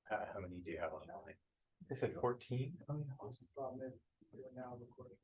How many do you have on that line? I said 14. Problem is, we're now recording.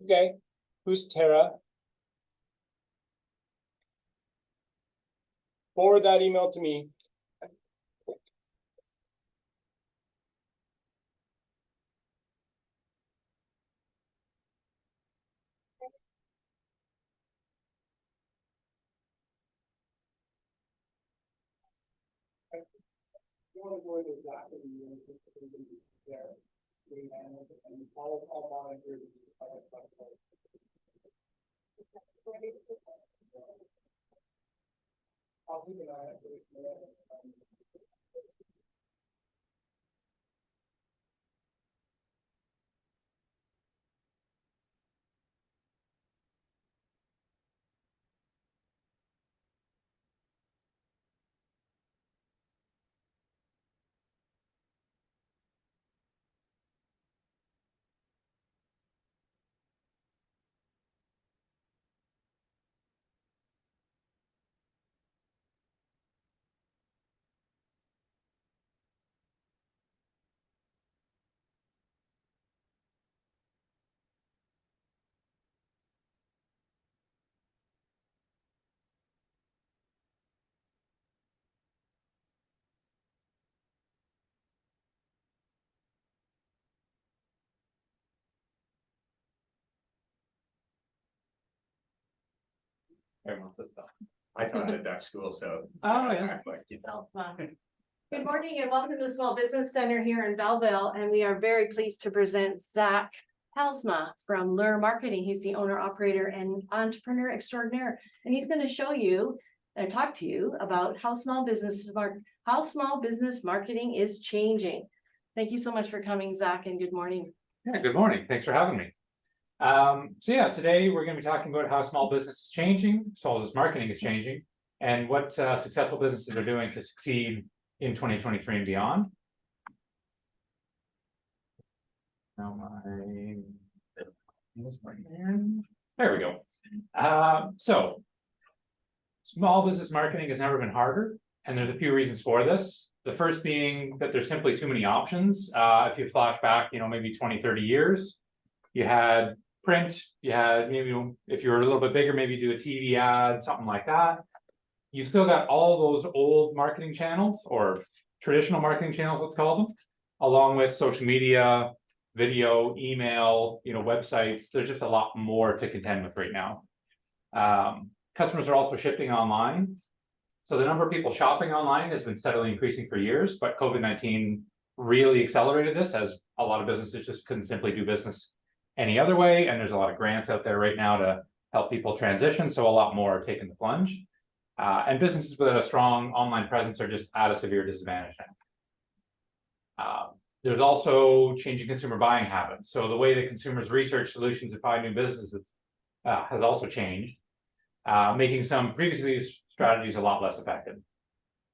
Okay, who's Tara? Forward that email to me. You want to go into exactly there. And I'll monitor. I'll keep an eye on it. Everyone says stuff. I taught at a Dutch school, so. Oh, yeah. Good morning and welcome to the Small Business Center here in Belleville, and we are very pleased to present Zack Talsma from Lure Marketing. He's the owner, operator, and entrepreneur extraordinaire, and he's going to show you and talk to you about how small business marketing is changing. Thank you so much for coming, Zack, and good morning. Yeah, good morning. Thanks for having me. Today we're going to be talking about how small business is changing, small business marketing is changing, and what successful businesses are doing to succeed in 2023 and beyond. Now there we go. So small business marketing has never been harder, and there's a few reasons for this. The first being that there's simply too many options. If you flash back, maybe 20, 30 years, you had print, you had maybe, if you were a little bit bigger, maybe do a TV ad, something like that. You still got all those old marketing channels, or traditional marketing channels, let's call them, along with social media, video, email, websites. There's just a lot more to contend with right now. Customers are also shifting online. So the number of people shopping online has been steadily increasing for years, but COVID-19 really accelerated this, as a lot of businesses just couldn't simply do business any other way. And there's a lot of grants out there right now to help people transition. So a lot more are taking the plunge. And businesses with a strong online presence are just at a severe disadvantage now. There's also changing consumer buying habits. So the way that consumers research solutions and find new businesses has also changed, making some previously strategies a lot less effective.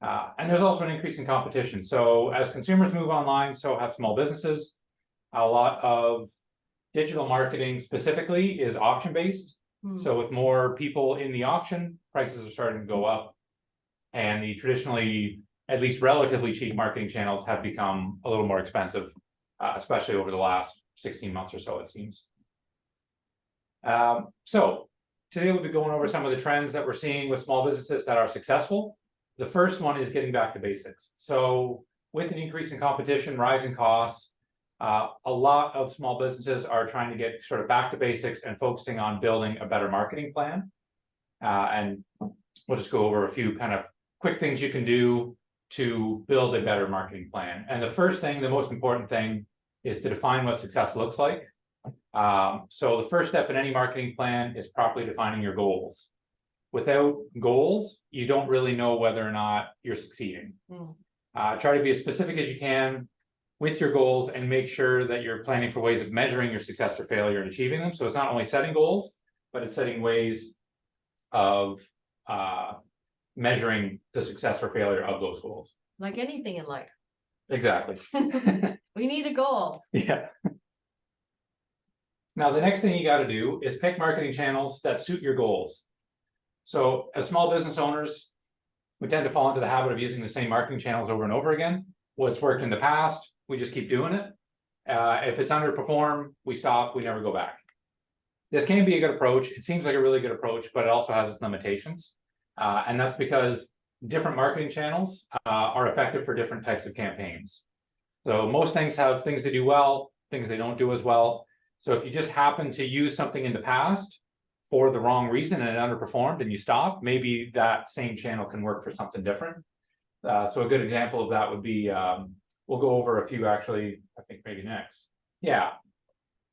And there's also an increase in competition. So as consumers move online, so have small businesses. A lot of digital marketing specifically is auction-based. So with more people in the auction, prices are starting to go up. And the traditionally, at least relatively cheap marketing channels have become a little more expensive, especially over the last 16 months or so, it seems. So today we'll be going over some of the trends that we're seeing with small businesses that are successful. The first one is getting back to basics. So with an increase in competition, rising costs, a lot of small businesses are trying to get sort of back to basics and focusing on building a better marketing plan. And we'll just go over a few kind of quick things you can do to build a better marketing plan. And the first thing, the most important thing, is to define what success looks like. So the first step in any marketing plan is properly defining your goals. Without goals, you don't really know whether or not you're succeeding. Try to be as specific as you can with your goals and make sure that you're planning for ways of measuring your success or failure and achieving them. So it's not only setting goals, but it's setting ways of measuring the success or failure of those goals. Like anything in life, Exactly. we need a goal. Yeah. Now, the next thing you got to do is pick marketing channels that suit your goals. So as small business owners, we tend to fall into the habit of using the same marketing channels over and over again. What's worked in the past, we just keep doing it. If it's underperformed, we stop, we never go back. This can be a good approach. It seems like a really good approach, but it also has its limitations. And that's because different marketing channels are effective for different types of campaigns. So most things have things they do well, things they don't do as well. So if you just happen to use something in the past for the wrong reason and it underperformed and you stop, maybe that same channel can work for something different. So a good example of that would be, we'll go over a few actually, I think maybe next. Yeah.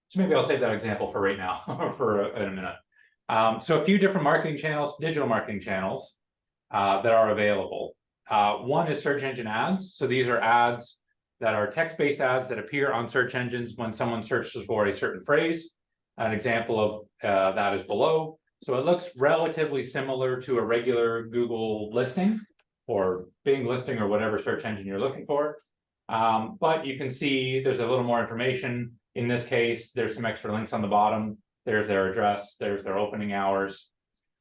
So maybe I'll save that example for right now or for in a minute. So a few different marketing channels, digital marketing channels that are available. One is search engine ads. So these are ads that are text-based ads that appear on search engines when someone searches for a certain phrase. An example of that is below. So it looks relatively similar to a regular Google listing or Bing listing or whatever search engine you're looking for. But you can see there's a little more information. In this case, there's some extra links on the bottom. There's their address, there's their opening hours.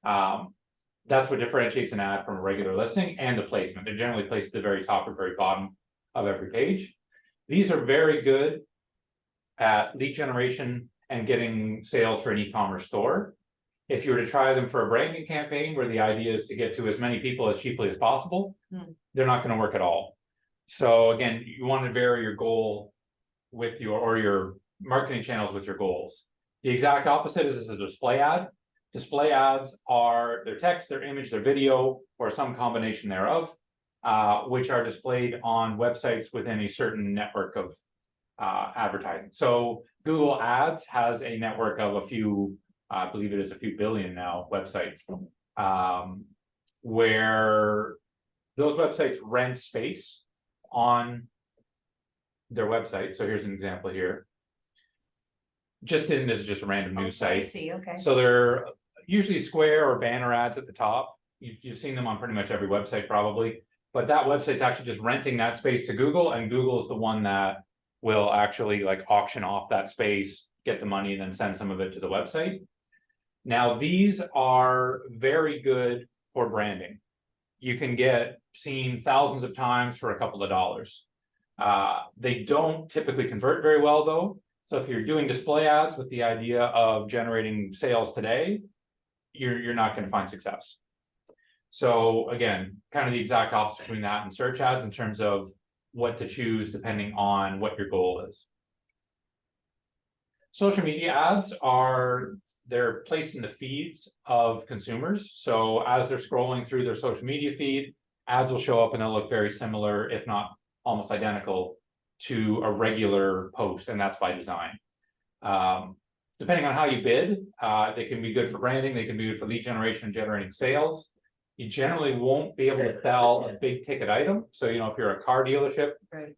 That's what differentiates an ad from a regular listing, and the placement. They're generally placed at the very top or very bottom of every page. These are very good at lead generation and getting sales for an e-commerce store. If you were to try them for a branding campaign where the idea is to get to as many people as cheaply as possible, they're not going to work at all. So again, you want to vary your goal with your marketing channels with your goals. The exact opposite is a display ad. Display ads are their text, their image, their video, or some combination thereof, which are displayed on websites within a certain network of advertising. So Google Ads has a network of a few, I believe it is a few billion now websites, where those websites rent space on their website. So here's an example here. This is just a random news I site. see, okay. So they're usually square or banner ads at the top. You've seen them on pretty much every website probably, but that website's actually just renting that space to Google, and Google is the one that will actually like auction off that space, get the money, and then send some of it to the website. Now, these are very good for branding. You can get seen thousands of times for a couple of dollars. They don't typically convert very well though. So if you're doing display ads with the idea of generating sales today, you're not going to find success. So again, kind of the exact opposite between that and search ads in terms of what to choose depending on what your goal is. Social media ads they're placed in the feeds of consumers. So as they're scrolling through their social media feed, ads will show up and they'll look very similar, if not almost identical, to a regular post, and that's by design. Depending on how you bid, they can be good for branding, they can be good for lead generation and generating sales. You generally won't be able to sell a big ticket item. So, you know, if you're a car dealership,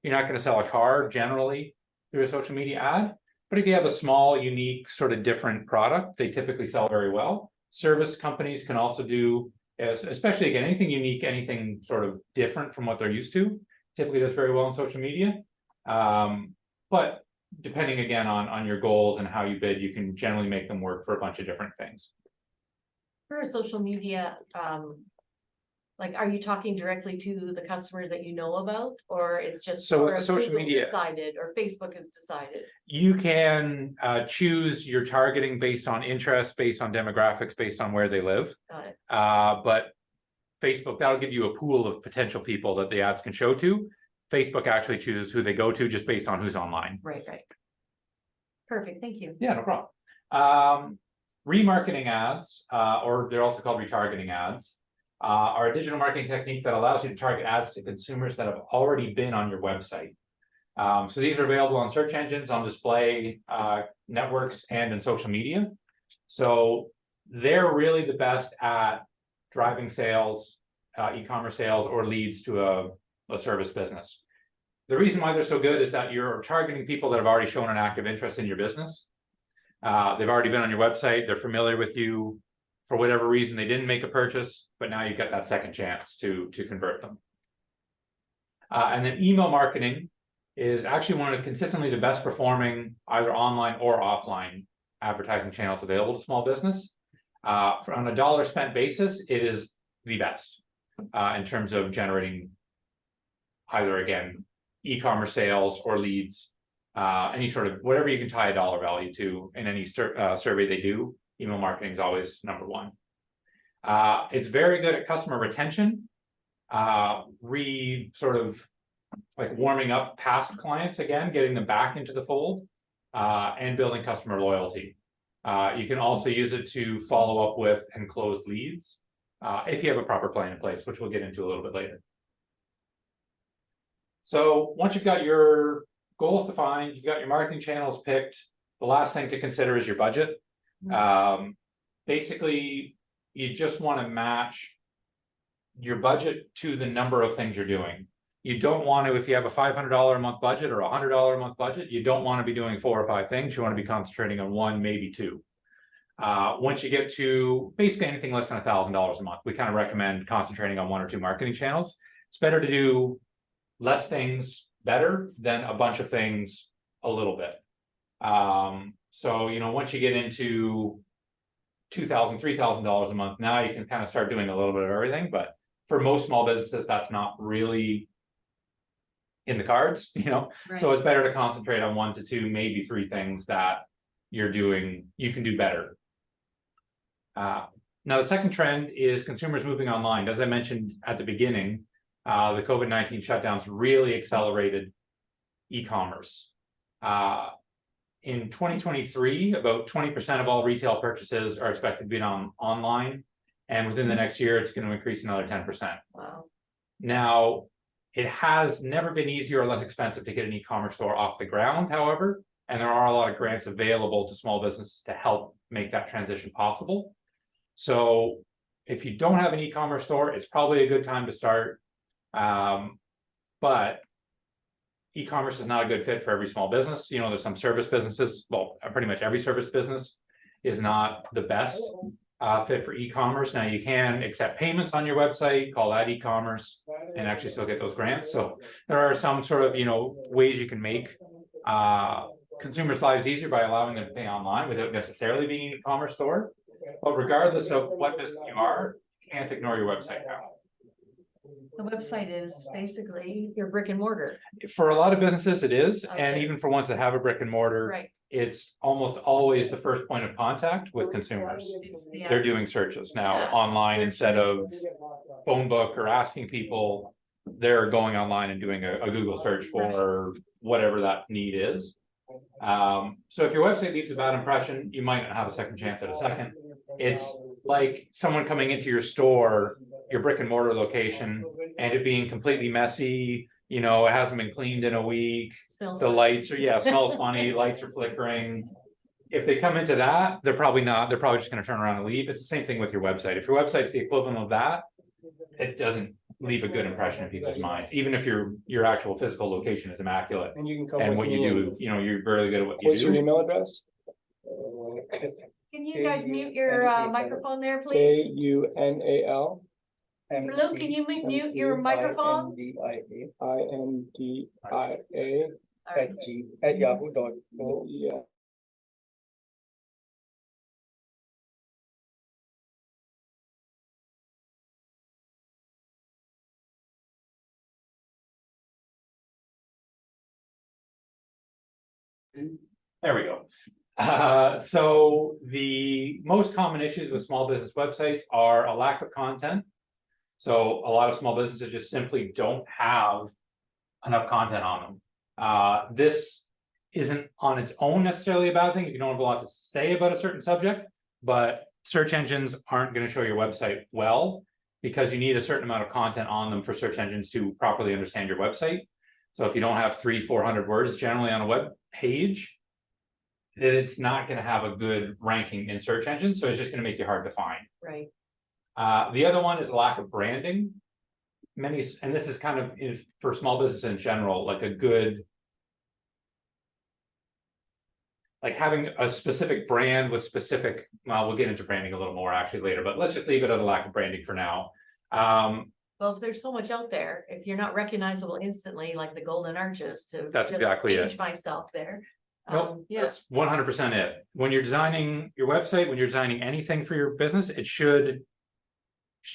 you're not going to sell a car generally through a social media ad. But if you have a small, unique, sort of different product, they typically sell very well. Service companies can also do, especially again, anything unique, anything sort of different from what they're used to, typically does very well on social media. But depending again on your goals and how you bid, you can generally make them work for a bunch of different things. For social media, like, are you talking directly to the customers that you know about, or it's just? So with or the social Google media- decided, or Facebook has decided? You can choose your targeting based on interest, based on demographics, based on where they live. Got it. But Facebook, that'll give you a pool of potential people that the ads can show to. Facebook actually chooses who they go to just based on who's online. Right. Perfect, thank you. Yeah, no problem. Remarketing ads, or they're also called retargeting ads, are a digital marketing technique that allows you to target ads to consumers that have already been on your website. So these are available on search engines, on display networks, and in social media. So they're really the best at driving sales, e-commerce sales, or leads to a service business. The reason why they're so good is that you're targeting people that have already shown an active interest in your business. They've already been on your website, they're familiar with you. For whatever reason, they didn't make a purchase, but now you've got that second chance to convert them. And then email marketing is actually one of consistently the best performing either online or offline advertising channels available to small business. On a dollar spent basis, it is the best in terms of generating either, again, e-commerce sales or leads, any sort of whatever you can tie a dollar value to in any survey they do. Email marketing is always number one. It's very good at customer retention, sort of like warming up past clients again, getting them back into the fold, and building customer loyalty. You can also use it to follow up with and close leads if you have a proper plan in place, which we'll get into a little bit later. So once you've got your goals defined, you've got your marketing channels picked, the last thing to consider is your budget. Basically, you just want to match your budget to the number of things you're doing. You don't want to, if you have a $500 a month budget or a $100 a month budget, you don't want to be doing 4 or 5 things. You want to be concentrating on 1, maybe 2. Once you get to basically anything less than $1,000 a month, we kind of recommend concentrating on 1 or 2 marketing channels. It's better to do less things better than a bunch of things a little bit. So, you know, once you get into $2,000, $3,000 a month, now you can kind of start doing a little bit of everything. But for most small businesses, that's not really in the cards, you know. Right. So it's better to concentrate on 1 to 2, maybe 3 things that you're doing, you can do better. Now, the second trend is consumers moving online. As I mentioned at the beginning, the COVID-19 shutdowns really accelerated e-commerce. in 2023, about 20% of all retail purchases are expected to be online. And within the next year, it's going to increase another 10%. Wow. Now, it has never been easier or less expensive to get an e-commerce store off the ground, however, and there are a lot of grants available to small businesses to help make that transition possible. So if you don't have an e-commerce store, it's probably a good time to start. But e-commerce is not a good fit for every small business. You know, there's some service businesses, well, pretty much every service business is not the best fit for e-commerce. Now you can accept payments on your website, call that e-commerce, and actually still get those grants. So there are some sort of, you know, ways you can make consumers' lives easier by allowing them to pay online without necessarily being an e-commerce store. But regardless of what business you are, you can't ignore your website now. The website is basically your brick and mortar. For a lot of businesses, it is, and Okay. even for ones that have a brick and mortar, Right. it's almost always the first point of contact with consumers. It's the They're doing searches now Yeah. online instead of phone book or asking people. They're going online and doing a Google search for whatever that need is. So if your website leaves a bad impression, you might not have a second chance at a second. It's like someone coming into your store, your brick and mortar location, and it being completely messy. You know, it hasn't been cleaned in a week. smells The like- lights are, smells funny, lights are flickering. If they come into that, they're probably just gonna turn around and leave. It's the same thing with your website. If your website's the equivalent of that, it doesn't leave a good impression in people's minds, even if your actual physical location is immaculate. And you can come. And with what you me do, you know, you're really good at what you What's your do. email address? Can you guys mute your microphone there, K please? U N A L. Luke, can you mute your microphone? INDIA All right. at yahoo.co. Yeah. There we go. So the most common issues with small business websites are a lack of content. So a lot of small businesses just simply don't have enough content on them. This isn't on its own necessarily a bad thing if you don't have a lot to say about a certain subject, but search engines aren't going to show your website well because you need a certain amount of content on them for search engines to properly understand your website. So if you don't have 300-400 words generally on a web page, then it's not going to have a good ranking in search engines. So it's just going to make you hard to find. Right. The other one is lack of branding. And this is kind of for small business in general, like a good, like having a specific brand with specific, well, we'll get into branding a little more actually later, but let's just leave it at a lack of branding for now. Well, if there's so much out there, if you're not recognizable instantly, like the golden arches to. That's just exactly it. image myself there. Nope, Yeah, that's 100% it. When you're designing your website, when you're designing anything for your business,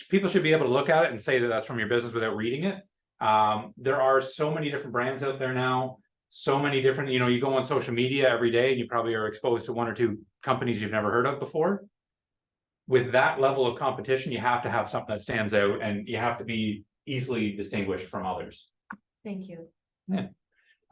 people should be able to look at it and say that that's from your business without reading it. There are so many different brands out there now, so many different, you know, you go on social media every day and you probably are exposed to one or two companies you've never heard of before. With that level of competition, you have to have something that stands out and you have to be easily distinguished from others. thank you.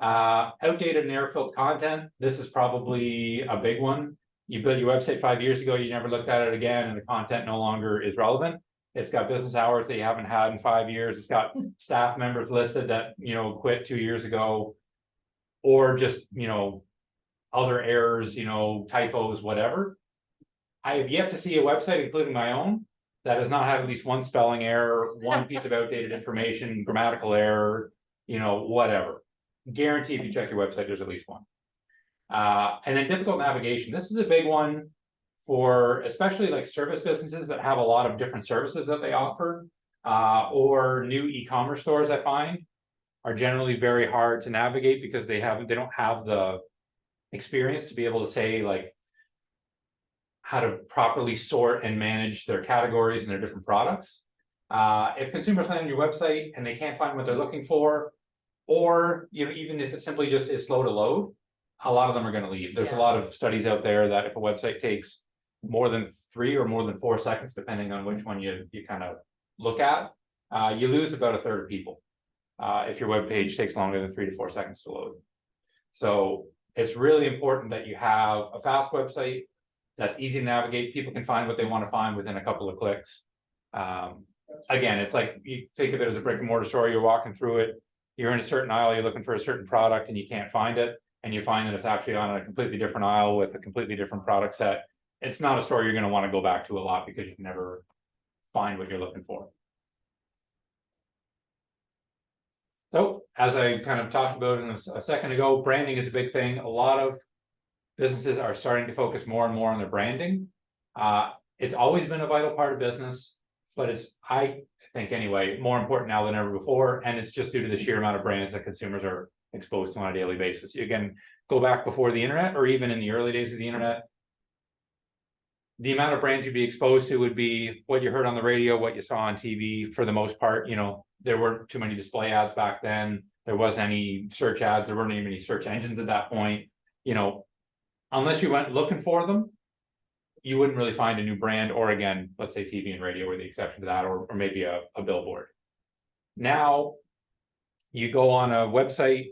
Outdated and air-filled content. This is probably a big one. You built your website 5 years ago, you never looked at it again, and the content no longer is relevant. It's got business hours that you haven't had in 5 years. It's got staff members listed that, you know, quit 2 years ago. Or just, you know, other errors, you know, typos, whatever. I have yet to see a website, including my own, that has not had at least one spelling error, one piece of outdated information, grammatical error, you know, whatever. Guarantee if you check your website, there's at least one. And then difficult navigation. This is a big one for especially like service businesses that have a lot of different services that they offer, or new e-commerce stores. I find are generally very hard to navigate because they don't have the experience to be able to say like how to properly sort and manage their categories and their different products. If consumers land on your website and they can't find what they're looking for, or you know, even if it simply just is slow to load, a lot of them are going to leave. There's a lot of studies out there that if a website takes more than 3 or more than 4 seconds, depending on which one you kind of look at, you lose about a third of people if your web page takes longer than 3 to 4 seconds to load. So it's really important that you have a fast website that's easy to navigate. People can find what they want to find within a couple of clicks. Again, it's like you think of it as a brick and mortar store, you're walking through it, you're in a certain aisle, you're looking for a certain product and you can't find it, and you find that it's actually on a completely different aisle with a completely different product set. It's not a store you're going to want to go back to a lot because you can never find what you're looking for. So, as I kind of talked about a second ago, branding is a big thing. A lot of businesses are starting to focus more and more on their branding. It's always been a vital part of business, but it's, I think anyway, more important now than ever before. And it's just due to the sheer amount of brands that consumers are exposed to on a daily basis. You can go back before the internet, or even in the early days of the internet. The amount of brands you'd be exposed to would be what you heard on the radio, what you saw on TV for the most part. You know, there weren't too many display ads back then. There wasn't any search ads. There weren't even any search engines at that point. You know, unless you went looking for them, you wouldn't really find a new brand, or again, let's say TV and radio were the exception to that, or maybe a billboard. Now, you go on a website,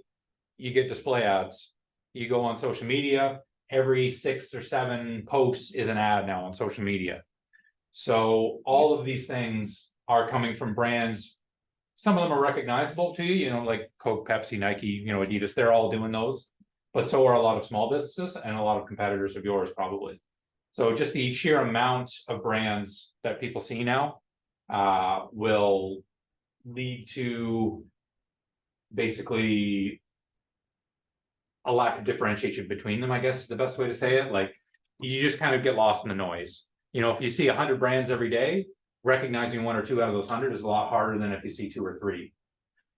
you get display ads. You go on social media, every 6 or 7 posts is an ad now on social media. So all of these things are coming from brands. Some of them are recognizable to you, you know, like Coke, Pepsi, Nike, you know, Adidas, they're all doing those. But so are a lot of small businesses and a lot of competitors of yours probably. So just the sheer amount of brands that people see now will lead to basically a lack of differentiation between them, I guess is the best way to say it. Like, you just kind of get lost in the noise. You know, if you see 100 brands every day, recognizing 1 or 2 out of those 100 is a lot harder than if you see 2 or 3.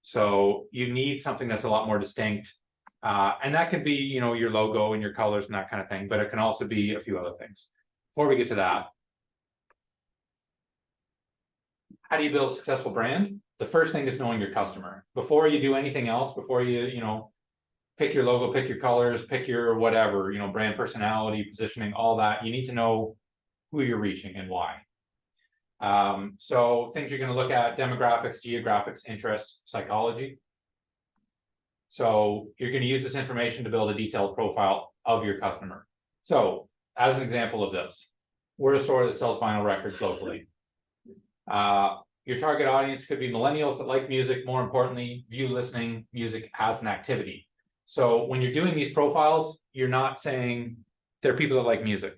So you need something that's a lot more distinct. And that could be, you know, your logo and your colors and that kind of thing, but it can also be a few other things. Before we get to that, how do you build a successful brand? The first thing is knowing your customer. Before you do anything else, before you know, pick your logo, pick your colors, pick your whatever, you know, brand personality, positioning, all that, you need to know who you're reaching and why. So things you're going to look at: demographics, geographics, interests, psychology. So you're going to use this information to build a detailed profile of your customer. So as an example of this, we're a store that sells vinyl records locally. Your target audience could be millennials that like music, more importantly, view listening music as an activity. So when you're doing these profiles, you're not saying they're people that like music,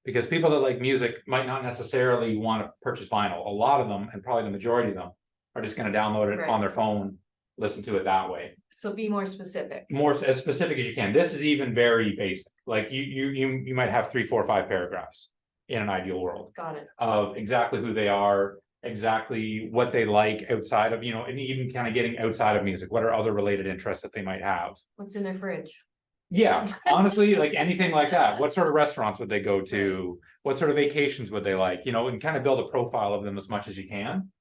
because people that like music might not necessarily want to purchase vinyl. A lot of them, and probably the majority of them, are just going to download it on their phone, listen to it that way. So be more specific. More as specific as you can. This is even very basic. Like you might have 3, 4, 5 paragraphs in an ideal world Got it. of exactly who they are, exactly what they like outside of, you know, and even kind of getting outside of music. What are other related interests that they might have? What's in their fridge? Yeah, honestly, like anything like that. What sort of restaurants would they go to? What sort of vacations would they like? You know, and kind of build a profile of them as much as you can.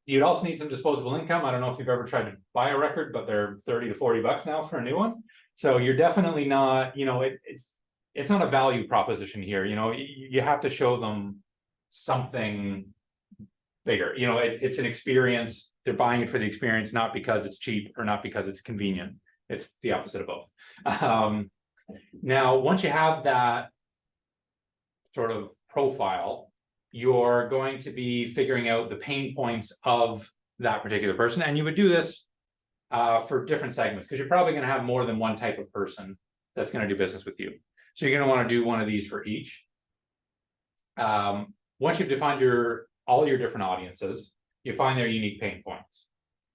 You'd also need some disposable income. I don't know if you've ever tried to buy a record, but they're $30 to $40 now for a new one. So you're definitely not, you know, it's not a value proposition here. You know, you have to show them something bigger. You know, it's an experience. They're buying it for the experience, not because it's cheap or not because it's convenient. It's the opposite of both. Now, once you have that sort of profile, you're going to be figuring out the pain points of that particular person. And you would do this for different segments, because you're probably going to have more than one type of person that's going to do business with you. So you're going to want to do one of these for each. Once you've defined all your different audiences, you find their unique pain points.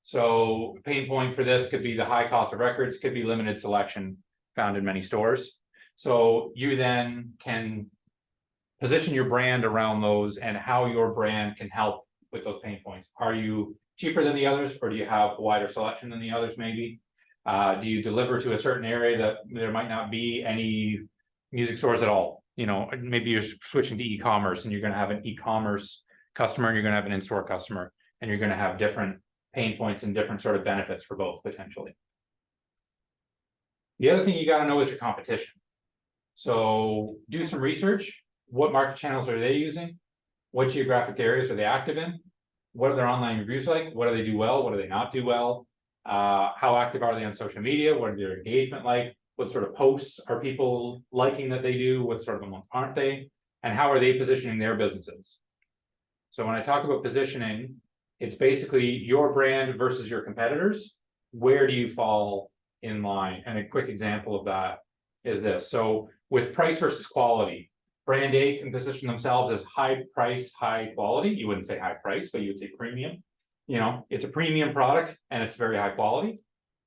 So pain point for this could be the high cost of records, could be limited selection found in many stores. So you then can position your brand around those and how your brand can help with those pain points. Are you cheaper than the others, or do you have a wider selection than the others maybe? Do you deliver to a certain area that there might not be any music stores at all? You know, maybe you're switching to e-commerce and you're going to have an e-commerce customer and you're going to have an in-store customer, and you're going to have different pain points and different sort of benefits for both potentially. The other thing you got to know is your competition. So do some research. What market channels are they using? What geographic areas are they active in? What are their online reviews like? What do they do well? What do they not do well? How active are they on social media? What are their engagement like? What sort of posts are people liking that they do? What sort of ones aren't they? And how are they positioning their businesses? So when I talk about positioning, it's basically your brand versus your competitors. Where do you fall in line? And a quick example of that is this. So with price versus quality, brand A can position themselves as high price, high quality. You wouldn't say high price, but you would say premium. You know, it's a premium product and it's very high quality.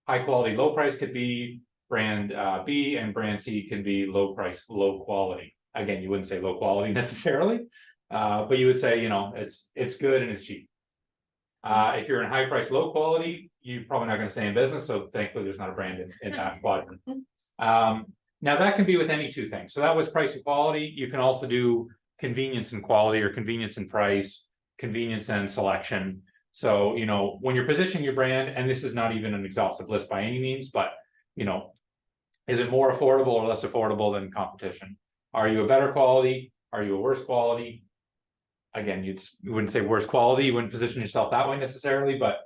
High quality, low price could be brand B, and brand C can be low price, low quality. Again, you wouldn't say low quality necessarily, but you would say, you know, it's good and it's cheap. If you're in high price, low quality, you're probably not going to stay in business. So thankfully, there's not a brand in that quadrant. Now that can be with any two things. So that was price and quality. You can also do convenience and quality, or convenience and price, convenience and selection. So, you know, when you're positioning your brand, and this is not even an exhaustive list by any means, but, you know, is it more affordable or less affordable than competition? Are you a better quality? Are you a worse quality? Again, you wouldn't say worse quality. You wouldn't position yourself that way necessarily, but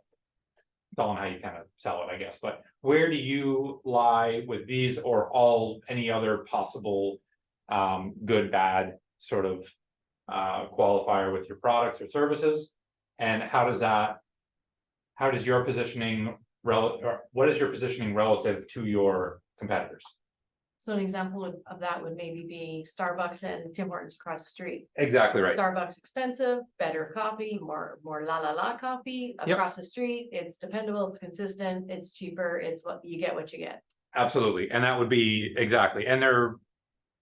it's all on how you kind of sell it, I guess. But where do you lie with these, or any other possible good, bad sort of qualifier with your products or services? And how does your positioning or what is your positioning relative to your competitors? So an example of that would maybe be Starbucks and Tim Hortons across the street. Exactly right. Starbucks expensive, better coffee, more la coffee. Yep. Across the street, it's dependable, it's consistent, it's cheaper, it's what you get. Absolutely. And that would be exactly. And they're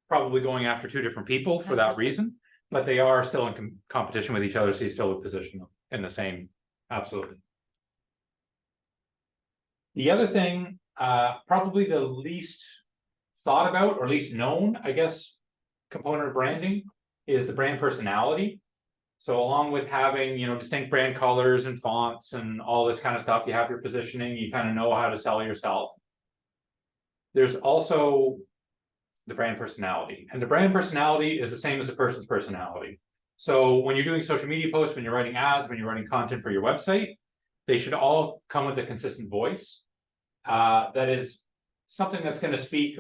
probably going after two different people for that 100%. reason, but they are still in competition with each other. So you still would position them in the same. Absolutely. The other thing, probably the least thought about, or least known, I guess, component of branding is the brand personality. So along with having, you know, distinct brand colors and fonts and all this kind of stuff, you have your positioning, you kind of know how to sell yourself. There's also the brand personality, and the brand personality is the same as a person's personality. So when you're doing social media posts, when you're writing ads, when you're writing content for your website, they should all come with a consistent voice. That is something that's going to speak,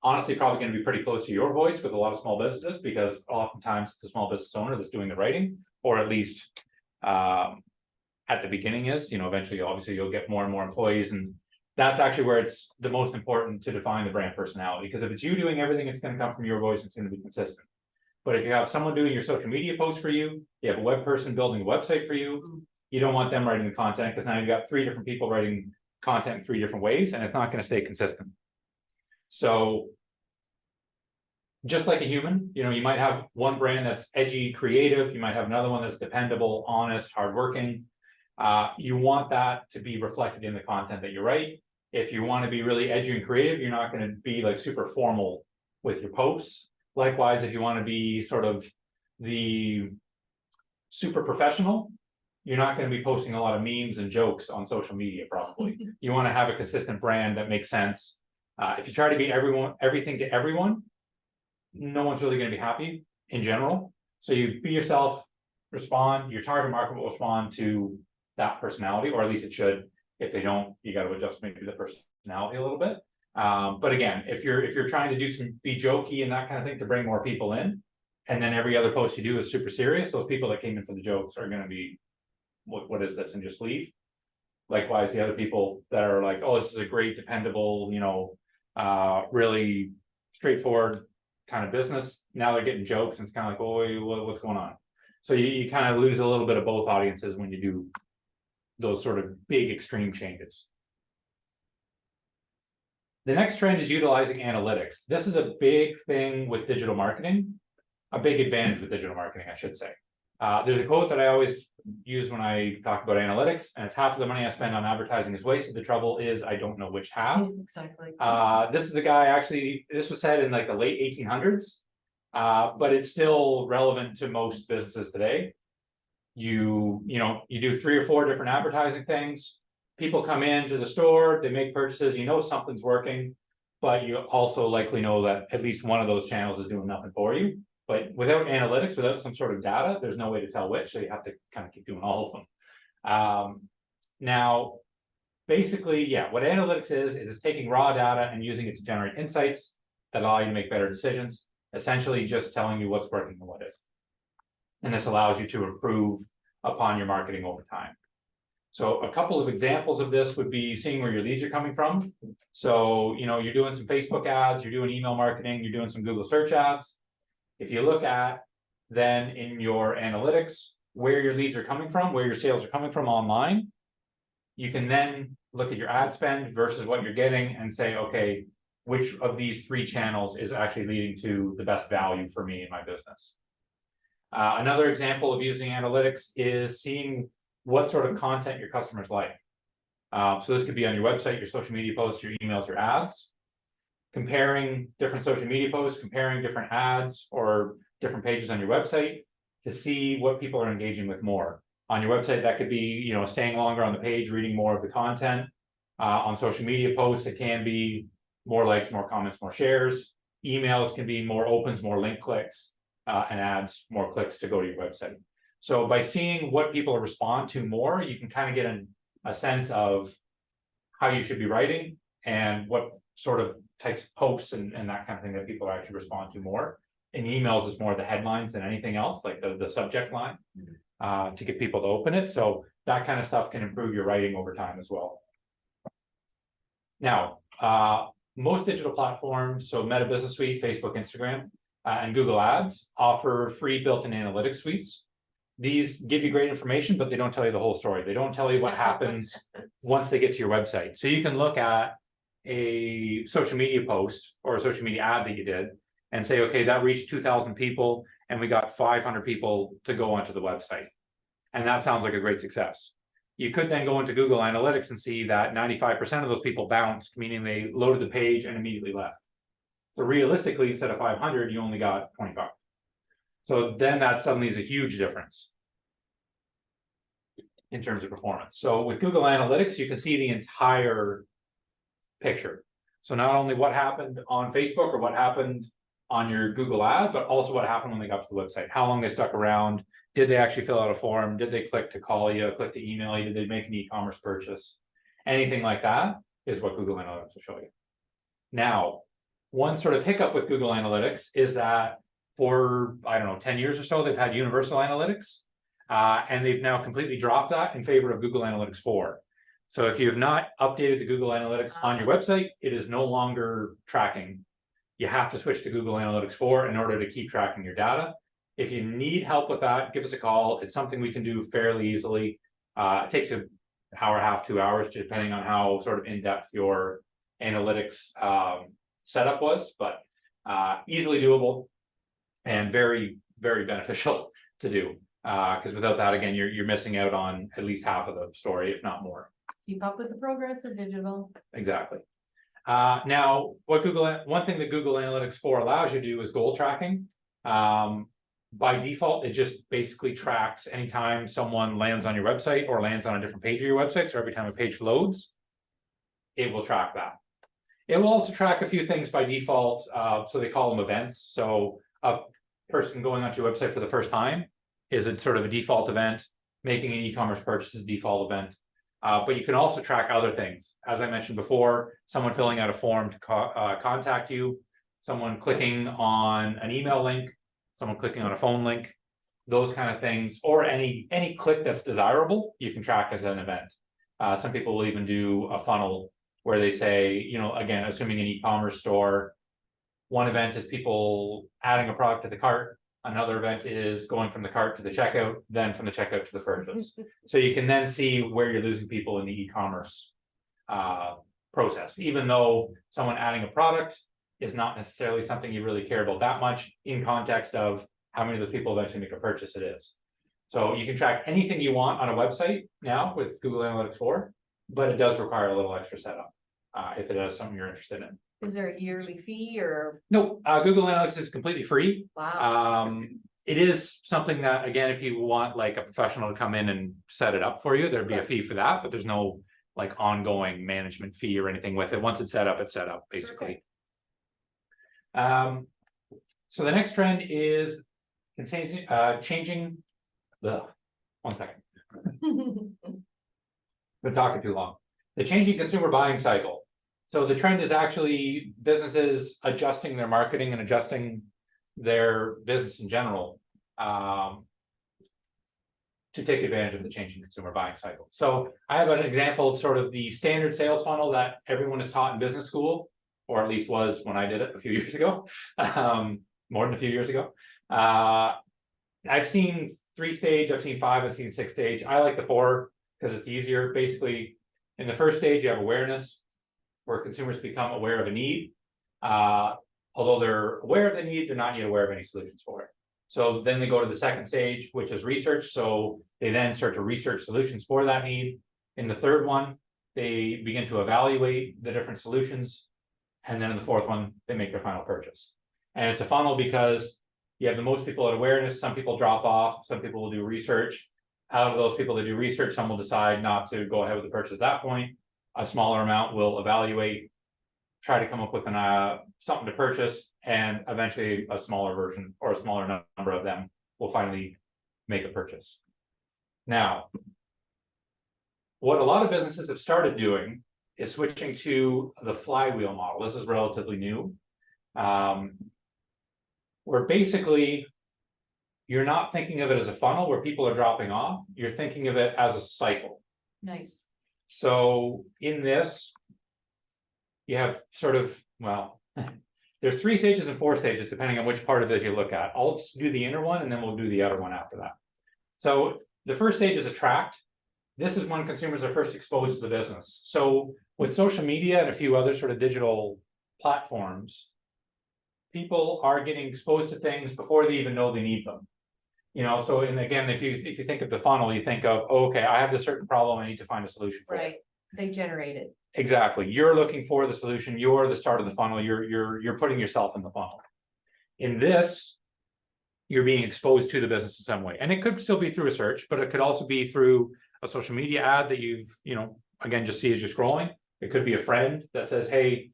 honestly, probably going to be pretty close to your voice with a lot of small businesses, because oftentimes it's a small business owner that's doing the writing, or at least at the beginning is, you know, eventually, obviously you'll get more and more employees, and that's actually where it's the most important to define the brand personality. Because if it's you doing everything, it's going to come from your voice, it's going to be consistent. But if you have someone doing your social media posts for you, you have a web person building a website for you, you don't want them writing the content, because now you've got three different people writing content in three different ways, and it's not going to stay consistent. So just like a human, you know, you might have one brand that's edgy, creative, you might have another one that's dependable, honest, hardworking. You want that to be reflected in the content that you write. If you want to be really edgy and creative, you're not going to be like super formal with your posts. Likewise, if you want to be sort of the super professional, you're not going to be posting a lot of memes and jokes on social media, probably. You want to have a consistent brand that makes sense. If you try to be everything to everyone, no one's really going to be happy in general. So you be yourself, respond, your target market will respond to that personality, or at least it should. If they don't, you got to adjust maybe the personality a little bit. But again, if you're trying to be jokey and that kind of thing to bring more people in, and then every other post you do is super serious, those people that came in for the jokes are going to be, what is this, and just leave. Likewise, the other people that are like, oh, this is a great, dependable, you know, really straightforward kind of business, now they're getting jokes, and it's kind of like, oh, what's going on? So you kind of lose a little bit of both audiences when you do those sort of big extreme changes. The next trend is utilizing analytics. This is a big thing with digital marketing, a big advantage with digital marketing, I should say. There's a quote that I always use when I talk about analytics, and it's half of the money I spend on advertising is wasted. The trouble is I don't know which half. Exactly. This is the guy, actually, this was said in like the late 1800s, but it's still relevant to most businesses today. You do 3 or 4 different advertising things. People come into the store, they make purchases, you know something's working, but you also likely know that at least one of those channels is doing nothing for you. But without analytics, without some sort of data, there's no way to tell which, so you have to kind of keep doing all of them. Now, basically, yeah, what analytics is it's taking raw data and using it to generate insights that allow you to make better decisions, essentially just telling you what's working and what isn't. And this allows you to improve upon your marketing over time. So a couple of examples of this would be seeing where your leads are coming from. So, you know, you're doing some Facebook ads, you're doing email marketing, you're doing some Google search ads. If you look at then in your analytics, where your leads are coming from, where your sales are coming from online, you can then look at your ad spend versus what you're getting and say, okay, which of these 3 channels is actually leading to the best value for me in my business. Another example of using analytics is seeing what sort of content your customers like. So this could be on your website, your social media posts, your emails, your ads. Comparing different social media posts, comparing different ads or different pages on your website to see what people are engaging with more. On your website, that could be, you know, staying longer on the page, reading more of the content. On social media posts, it can be more likes, more comments, more shares. Emails can be more opens, more link clicks, and ads, more clicks to go to your website. So by seeing what people respond to more, you can kind of get a sense of how you should be writing and what sort of types of posts and that kind of thing that people actually respond to more. In emails, it's more the headlines than anything else, like the subject line, to get people to open it. So that kind of stuff can improve your writing over time as well. Now, most digital platforms, so Meta Business Suite, Facebook, Instagram, and Google Ads offer free built-in analytics suites. These give you great information, but they don't tell you the whole story. They don't tell you what happens once they get to your website. So you can look at a social media post or a social media ad that you did and say, okay, that reached 2,000 people and we got 500 people to go onto the website. And that sounds like a great success. You could then go into Google Analytics and see that 95% of those people bounced, meaning they loaded the page and immediately left. So realistically, instead of 500, you only got 25. So then that suddenly is a huge difference in terms of performance. So with Google Analytics, you can see the entire picture. So not only what happened on Facebook or what happened on your Google ad, but also what happened when they got to the website, how long they stuck around, did they actually fill out a form, did they click to call you, click to email you, did they make an e-commerce purchase, anything like that is what Google Analytics will show you. Now, one sort of hiccup with Google Analytics is that for, I don't know, 10 years or so, they've had Universal Analytics, and they've now completely dropped that in favor of Google Analytics 4. So if you have not updated the Google Analytics on your website, it is no longer tracking. You have to switch to Google Analytics 4 in order to keep tracking your data. If you need help with that, give us a call. It's something we can do fairly easily. It takes an hour and a half, 2 hours, depending on how sort of in-depth your analytics setup was, but easily doable and very, very beneficial to do. Because without that, again, you're missing out on at least half of the story, if not more. Keep up with the progress of digital. Exactly. Now, one thing that Google Analytics 4 allows you to do is goal tracking. By default, it just basically tracks anytime someone lands on your website or lands on a different page of your website. So every time a page loads, it will track that. It will also track a few things by default. So they call them events. So a person going onto your website for the first time is a sort of a default event. Making an e-commerce purchase is a default event. But you can also track other things. As I mentioned before, someone filling out a form to contact you, someone clicking on an email link, someone clicking on a phone link, those kind of things, or any click that's desirable, you can track as an event. Some people will even do a funnel where they say, you know, again, assuming an e-commerce store, one event is people adding a product to the cart. Another event is going from the cart to the checkout, then from the checkout to the purchase. So you can then see where you're losing people in the e-commerce process, even though someone adding a product is not necessarily something you really care about that much in context of how many of those people eventually make a purchase it is. So you can track anything you want on a website now with Google Analytics 4, but it does require a little extra setup if it is something you're interested in. Is there a yearly fee or? No, Google Analytics is completely free. Wow. It is something that, again, if you want like a professional to come in and set it up for you, there'd be a fee for that, but there's no like ongoing management fee or anything with it. Once it's set up, basically. So the next trend is changing the, one second, been talking too long. The changing consumer buying cycle. So the trend is actually businesses adjusting their marketing and adjusting their business in general. To take advantage of the changing consumer buying cycle. So I have an example of sort of the standard sales funnel that everyone is taught in business school, or at least was when I did it a few years ago, more than a few years ago. I've seen 3-stage, I've seen 5, I've seen 6-stage. I like the 4 because it's easier. Basically, in the first stage, you have awareness, where consumers become aware of a need. Although they're aware of the need, they're not yet aware of any solutions for it. So then they go to the second stage, which is research. So they then start to research solutions for that need. In the third one, they begin to evaluate the different solutions. And then in the fourth one, they make their final purchase. And it's a funnel because you have the most people at awareness. Some people drop off, some people will do research. Out of those people that do research, some will decide not to go ahead with the purchase at that point. A smaller amount will evaluate, try to come up with something to purchase, and eventually a smaller version or a smaller number of them will finally make a purchase. Now, what a lot of businesses have started doing is switching to the flywheel model. This is relatively new. Where basically you're not thinking of it as a funnel where people are dropping off, you're thinking of it as a cycle. Nice. So in this, you have sort of, well, there's 3 stages and 4 stages, depending on which part of this you look at. I'll do the inner one and then we'll do the outer one after that. So the first stage is attract. This is when consumers are first exposed to the business. So with social media and a few other sort of digital platforms, people are getting exposed to things before they even know they need them. You know, so and again, if you think of the funnel, you think of, oh, okay, I have this certain problem, I need to find a solution for it. Right, they generate it. Exactly. You're looking for the solution. You're the start of the funnel. You're putting yourself in the funnel. In this, you're being exposed to the business in some way. And it could still be through a search, but it could also be through a social media ad that you've, again, just see as you're scrolling. It could be a friend that says, hey,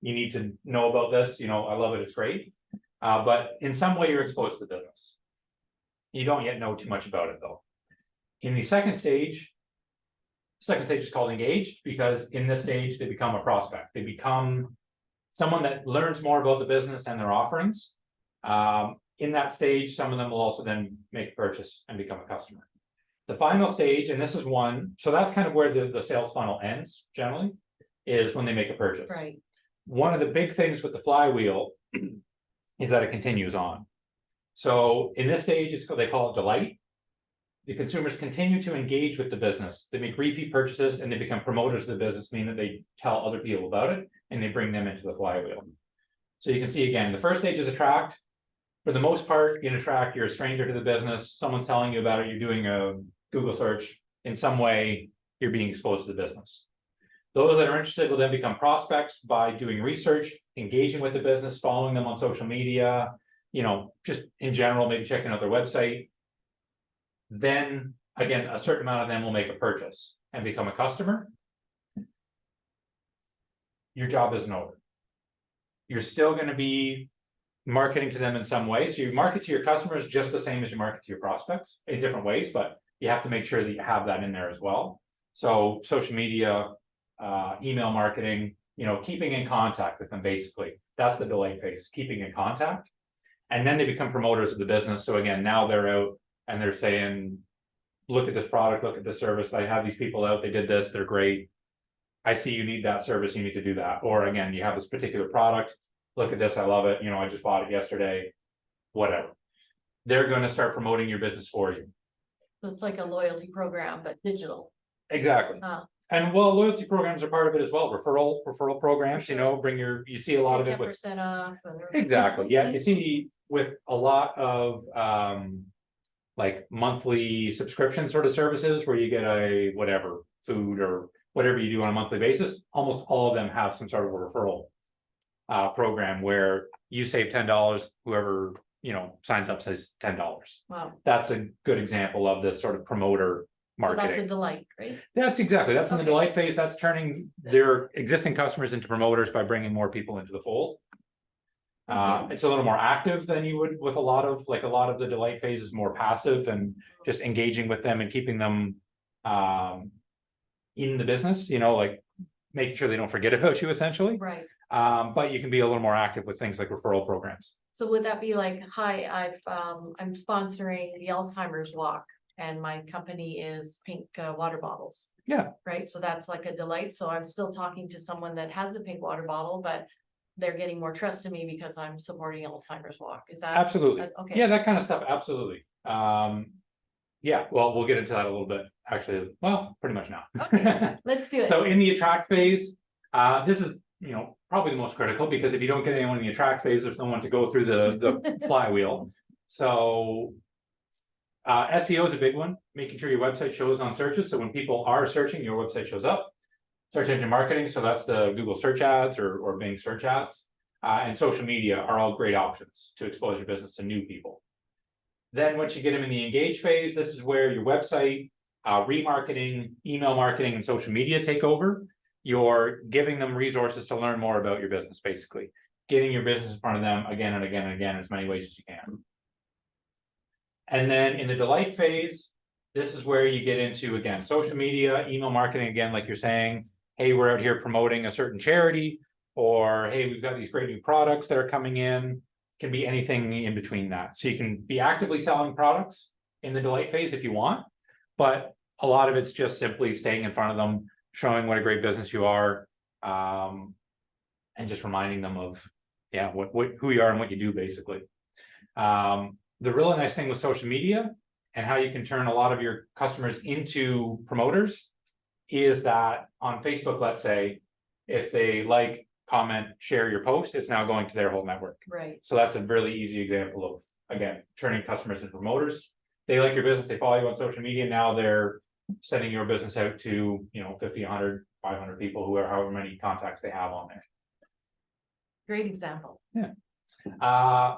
you need to know about this. I love it. It's great. But in some way you're exposed to the business. You don't yet know too much about it though. In the second stage is called engaged, because in this stage they become a prospect. They become someone that learns more about the business and their offerings. In that stage, some of them will also then make a purchase and become a customer. The final stage, and this is one, so that's kind of where the sales funnel ends generally, is when they make a purchase. Right. One of the big things with the flywheel is that it continues on. So in this stage, they call it delight. The consumers continue to engage with the business. They make repeat purchases and they become promoters of the business, meaning that they tell other people about it and they bring them into the flywheel. So you can see again, the first stage is attract. For the most part, in attract, you're a stranger to the business. Someone's telling you about it. You're doing a Google search. In some way, you're being exposed to the business. Those that are interested will then become prospects by doing research, engaging with the business, following them on social media, just in general, maybe checking out their website. Then again, a certain amount of them will make a purchase and become a customer. Your job isn't over. You're still going to be marketing to them in some way. So you market to your customers just the same as you market to your prospects in different ways, but you have to make sure that you have that in there as well. So social media, email marketing, keeping in contact with them, basically. That's the delight phase, is keeping in contact. And then they become promoters of the business. So again, now they're out and they're saying, look at this product, look at this service. I have these people out, they did this, they're great. I see you need that service, you need to do that. Or again, you have this particular product, look at this, I love it. I just bought it yesterday, whatever. They're going to start promoting your business for you. So it's like a loyalty program, but digital. Exactly. And loyalty programs are part of it as well. Referral programs, Sure. you see a lot of it with 10% off. exactly. Yeah, you see with a lot of like monthly subscription sort of services where you get a whatever food or whatever you do on a monthly basis. Almost all of them have some sort of a referral program where you save $10, whoever signs up says $10. Wow. That's a good example of this sort of promoter marketing. So that's a delight, right? That's in the Okay. delight phase. That's turning their existing customers into promoters by bringing more people into the fold. Okay. It's a little more active than you would with a lot of the delight phase is more passive and just engaging with them and keeping them in the business, like making sure they don't forget about you essentially. Right. But you can be a little more active with things like referral programs. So would that be like, hi, I'm sponsoring the Alzheimer's walk and my company is Pink water bottles. Yeah. Right, so that's like a delight, so I'm still talking to someone that has a pink water bottle, but they're getting more trust in me because I'm supporting Alzheimer's walk, is that? Absolutely. Okay. Yeah, that kind of stuff, absolutely. Yeah, well, we'll get into that a little bit, actually, well, pretty much now. Okay, let's do it. So in the attract phase, this is, probably the most critical, because if you don't get anyone in the attract phase, there's no one to go through the flywheel. So SEO is a big one, making sure your website shows on searches. So when people are searching, your website shows up. Search engine marketing, so that's the Google search ads or Bing search ads. And social media are all great options to expose your business to new people. Then once you get them in the engage phase, this is where your website, remarketing, email marketing, and social media take over. You're giving them resources to learn more about your business, basically. Getting your business in front of them again and again and again as many ways as you can. And then in the delight phase, this is where you get into, again, social media, email marketing, again, like you're saying, hey, we're out here promoting a certain charity, or hey, we've got these great new products that are coming in. Can be anything in between that. So you can be actively selling products in the delight phase if you want, but a lot of it's just simply staying in front of them, showing what a great business you are, and just reminding them of, yeah, who you are and what you do, basically. The really nice thing with social media and how you can turn a lot of your customers into promoters is that on Facebook, let's say, if they like, comment, share your post, it's now going to their whole network. Right. So that's a really easy example of, again, turning customers into promoters. They like your business, they follow you on social media, now they're sending your business out to, 50, 100, 500 people, however many contacts they have on there. Great example. Yeah.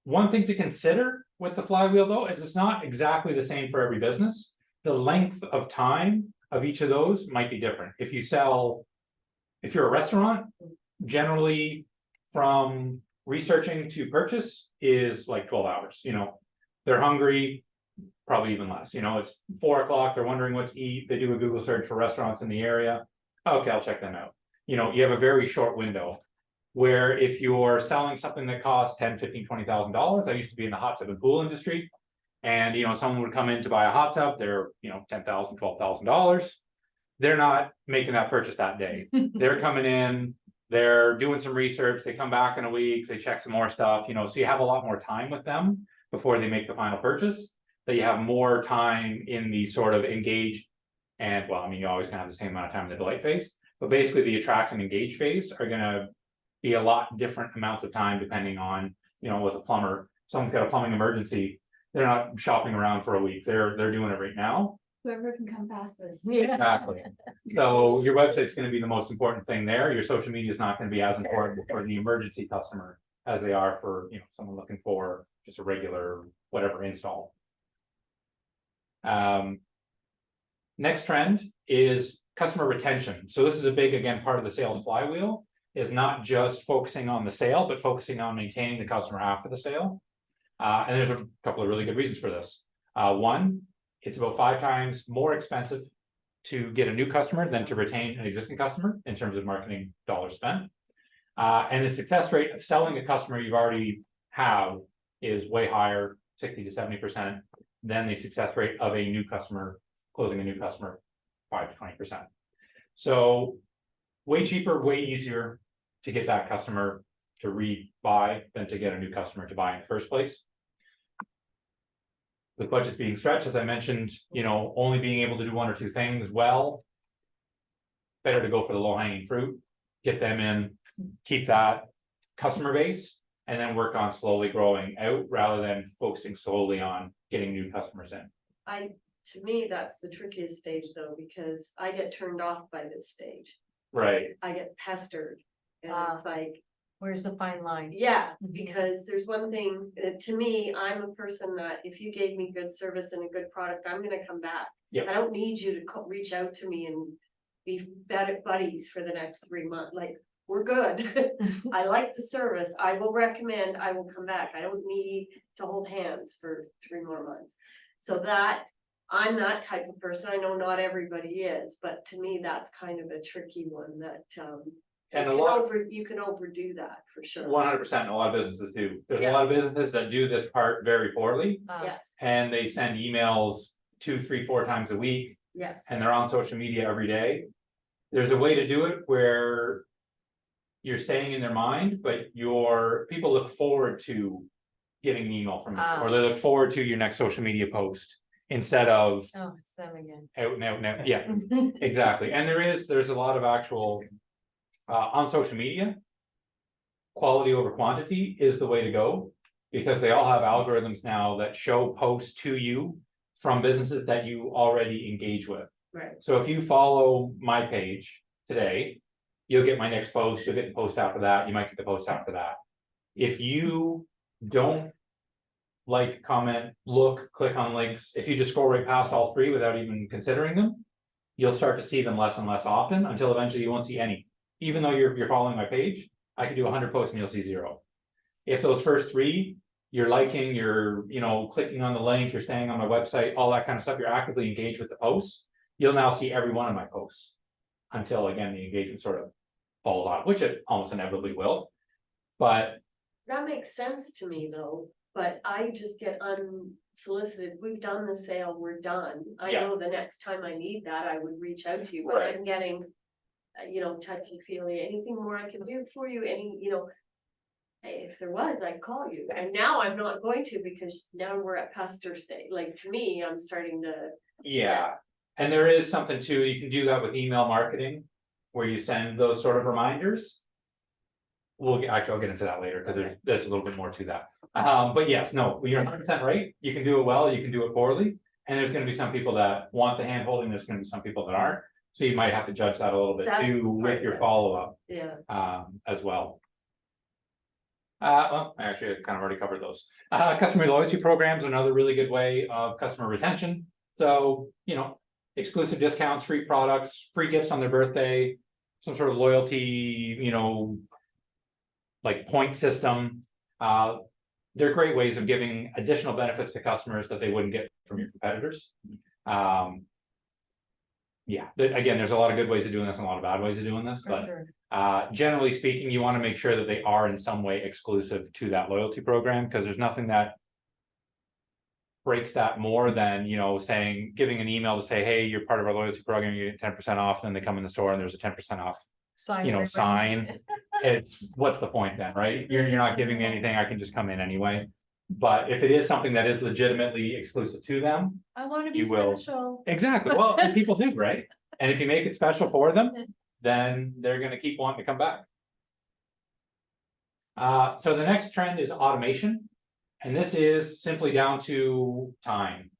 One thing to consider with the flywheel, though, is it's not exactly the same for every business. The length of time of each of those might be different. If you're a restaurant, generally from researching to purchase is like 12 hours. They're hungry, probably even less. It's 4 o'clock, they're wondering what to eat. They do a Google search for restaurants in the area. Okay, I'll check them out. You have a very short window. Where if you're selling something that costs $10,000, $15,000, $20,000, I used to be in the hot tub and pool industry, and someone would come in to buy a hot tub, they're $10,000, $12,000. They're not making that purchase that day. They're coming in, they're doing some research, they come back in a week, they check some more stuff, so you have a lot more time with them before they make the final purchase. That you have more time in the sort of engage, and well, you always gonna have the same amount of time in the delight phase, but basically the attract and engage phase are gonna be a lot different amounts of time depending on, with a plumber, someone's got a plumbing emergency, they're not shopping around for a week, they're doing it right now. Whoever can come past this. Yeah. Exactly. So your website's going to be the most important thing there. Your social media is not going to be as important for the emergency customer as they are for, someone looking for just a regular whatever install. Next trend is customer retention. So this is a big, again, part of the sales flywheel, is not just focusing on the sale, but focusing on maintaining the customer after the sale. And there's a couple of really good reasons for this. One, it's about 5 times more expensive to get a new customer than to retain an existing customer in terms of marketing dollars spent. And the success rate of selling a customer you've already have is way higher, 60 to 70%, than the success rate of a new customer, closing a new customer, 5 to 20%. So way cheaper, way easier to get that customer to rebuy than to get a new customer to buy in the first place. With budgets being stretched, as I mentioned, only being able to do 1 or 2 things well, better to go for the low-hanging fruit, get them in, keep that customer base, and then work on slowly growing out rather than focusing solely on getting new customers in. To me, that's the trickiest stage though, because I get turned off by this stage. Right. I get pestered. And it's like, Where's the fine line? yeah, Mhm. because there's one thing, to me, I'm a person that if you gave me good service and a good product, I'm gonna come back. Yep. I don't need you to reach out to me and be buddies for the next 3 months, like, we're good. I like the service, I will recommend, I will come back, I don't need to hold hands for 3 more months. So that, I'm that type of person. I know not everybody is, but to me, that's kind of a tricky one that, And a lot, you can overdo that for sure. 100%, a lot of businesses do. There's a lot of Yes. businesses that do this part very poorly. Yes, And they send emails 2, 3, 4 times a week, yes, and they're on social media every day. There's a way to do it where you're staying in their mind, but people look forward to getting an email from you, or they look forward to your next social media post instead of Oh, it's them again. out and out and out. Yeah, exactly. And there's a lot of actual on social media. Quality over quantity is the way to go, because they all have algorithms now that show posts to you from businesses that you already engage with. right, So if you follow my page today, you'll get my next post, you'll get the post after that, you might get the post after that. If you don't like, comment, look, click on links, if you just scroll right past all 3 without even considering them, you'll start to see them less and less often until eventually you won't see any. Even though you're following my page, I could do 100 posts and you'll see 0. If those first 3, you're liking, you're, clicking on the link, you're staying on my website, all that kind of stuff, you're actively engaged with the posts, you'll now see every one of my posts. Until again, the engagement sort of falls off, which it almost inevitably will. But that makes sense to me though, but I just get unsolicited, we've done the sale, we're done. I Yeah. know the next time I need that, I would reach out to you, but Right. I'm getting. Touchy feely, anything more I can do for you, if there was, I'd call you, and now I'm not going to, because now we're at pastor state, like, to me, I'm starting to. yeah, and there is something too, you can do that with email marketing, where you send those sort of reminders. I'll get into that later, because there's a little bit more to that. But yes, no, you're 100% right, you can do it well, you can do it poorly, and there's gonna be some people that want the hand holding, there's gonna be some people that aren't. So you might have to judge that a little bit That's too part with of your it. follow-up Yeah, as well. Well, actually, I kind of already covered those. Customer loyalty programs, another really good way of customer retention. So, exclusive discounts, free products, free gifts on their birthday, some sort of loyalty, like point system. They're great ways of giving additional benefits to customers that they wouldn't get from your competitors. Yeah, again, there's a lot of good ways of doing this and a lot of bad ways of doing this, but generally speaking, you want to make sure that they are in some way exclusive to that loyalty program, because there's nothing that breaks that more than, giving an email to say, hey, you're part of our loyalty program, you get 10% off, and they come in the store and there's a 10% off, sign. It's, what's the point then, right? You're not giving me anything, I can just come in anyway. But if it is something that is legitimately exclusive to them, I want to be You will. special. exactly, well, and people do, right? And if you make it special for them, then they're gonna keep wanting to come back. So the next trend is automation, and this is simply down to time.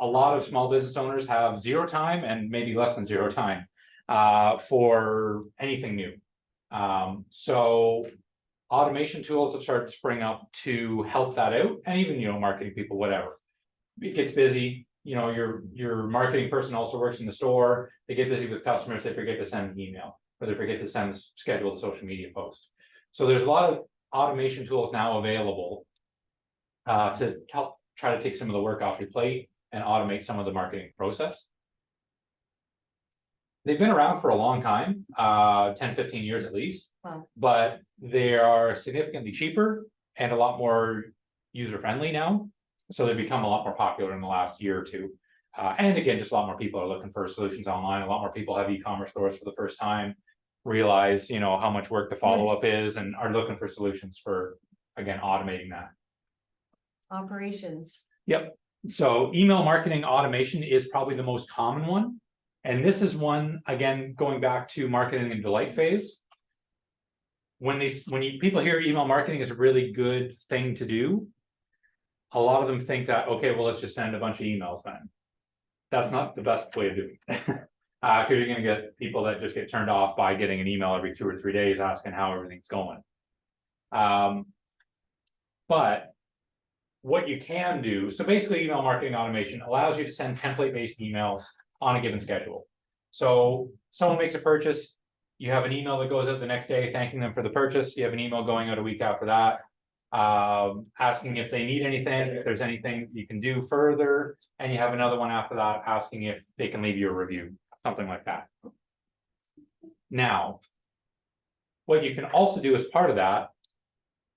A lot of small business owners have 0 time and maybe less than 0 time for anything new. So automation tools have started to spring up to help that out, and even, marketing people, whatever. It gets busy, your marketing person also works in the store, they get busy with customers, they forget to send an email, or they forget to schedule the social media post. So there's a lot of automation tools now available to help try to take some of the work off your plate and automate some of the marketing process. They've been around for a long time, 10, 15 years at least. Wow. But they are significantly cheaper and a lot more user-friendly now. So they've become a lot more popular in the last year or 2. And again, just a lot more people are looking for solutions online. A lot more people have e-commerce stores for the first time, realize, how much work the follow-up is, and are looking for solutions for, again, automating that. Operations. Yep. So email marketing automation is probably the most common one. And this is one, again, going back to marketing and delight phase. When people hear email marketing is a really good thing to do, a lot of them think that, okay, well, let's just send a bunch of emails then. That's not the best way of doing it. Because you're going to get people that just get turned off by getting an email every 2 or 3 days asking how everything's going. But what you can do, so basically email marketing automation allows you to send template-based emails on a given schedule. So someone makes a purchase, you have an email that goes out the next day thanking them for the purchase, you have an email going out a week after that, asking if they need anything, if there's anything you can do further, and you have another one after that asking if they can leave you a review, something like that. Now, what you can also do as part of that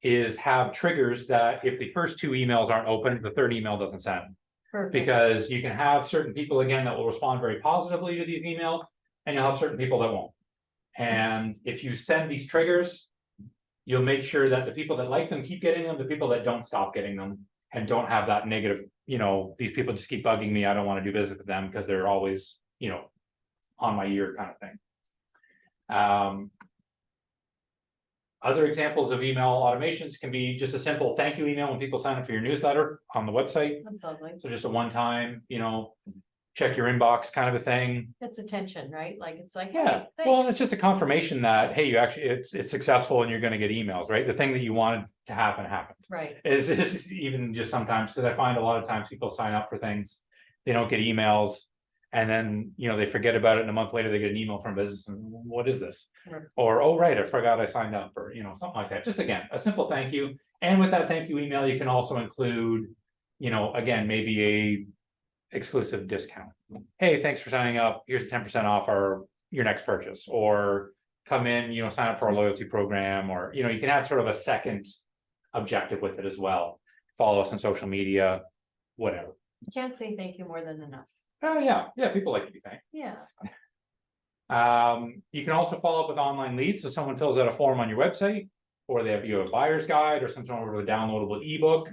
is have triggers that if the first two emails aren't open, the third email doesn't send. Perfect. Because you can have certain people again that will respond very positively to these emails, and you'll have certain people that won't. And if you send these triggers, you'll make sure that the people that like them keep getting them, the people that don't stop getting them, and don't have that negative, these people just keep bugging me, I don't want to do business with them because they're always, on my ear kind of thing. Other examples of email automations can be just a simple thank you email when people sign up for your newsletter on the website. That's lovely. So just a one-time, check your inbox kind of a thing. That's attention, right? Like, it's like, Yeah, hey, well, thanks. it's just a confirmation that, hey, you actually, it's successful and you're gonna get emails, right? The thing that you wanted to happen happened. Right, Is even just sometimes, because I find a lot of times people sign up for things, they don't get emails. And then, they forget about it and a month later they get an email from business and what is this? Right. Or, oh, right, I forgot I signed up, or, something like that. Just again, a simple thank you. And with that thank you email, you can also include, again, maybe a exclusive discount. Hey, thanks for signing up. Here's 10% off your next purchase, or come in, sign up for our loyalty program, or, you can have sort of a second objective with it as well. Follow us on social media, whatever. you can't say thank you more than enough. Oh, yeah, people like to be thanked. Yeah, You can also follow up with online leads. So someone fills out a form on your website, or they have a buyer's guide or some sort of a downloadable ebook.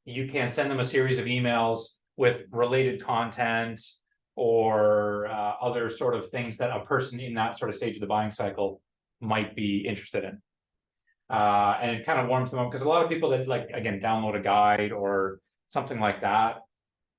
You can send them a series of emails with related content or other sort of things that a person in that sort of stage of the buying cycle might be interested in. And it kind of warms them up, because a lot of people that download a guide or something like that,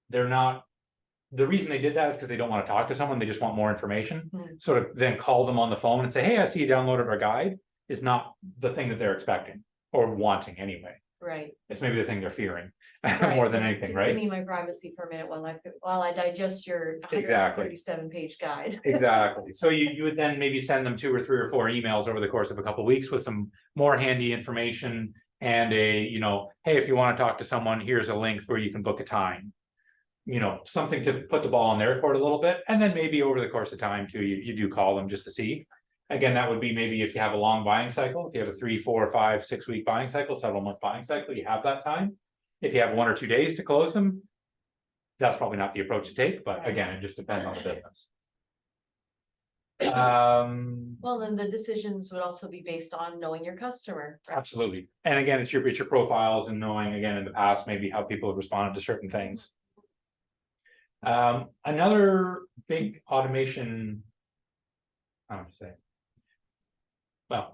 the reason they did that is because they don't want to talk to someone, they just want more information. So to then call them on the phone and say, hey, I see you downloaded our guide, is not the thing that they're expecting or wanting anyway. right. It's maybe the thing they're fearing Right. more than anything, Just right? Give me my privacy for a minute while I digest your Exactly. 137-page guide. Exactly. So you would then maybe send them 2 or 3 or 4 emails over the course of a couple of weeks with some more handy information and hey, if you want to talk to someone, here's a link where you can book a time. Something to put the ball in their court a little bit. And then maybe over the course of time too, you do call them just to see. Again, that would be maybe if you have a long buying cycle, if you have a 3, 4, 5, 6 week buying cycle, several month buying cycle, you have that time. If you have 1 or 2 days to close them, that's probably not the approach to take, but again, it just depends on the business. Well, then the decisions would also be based on knowing your customer. Right? Absolutely. And again, it's your profiles and knowing again in the past, maybe how people have responded to certain things. Another big automation, I'm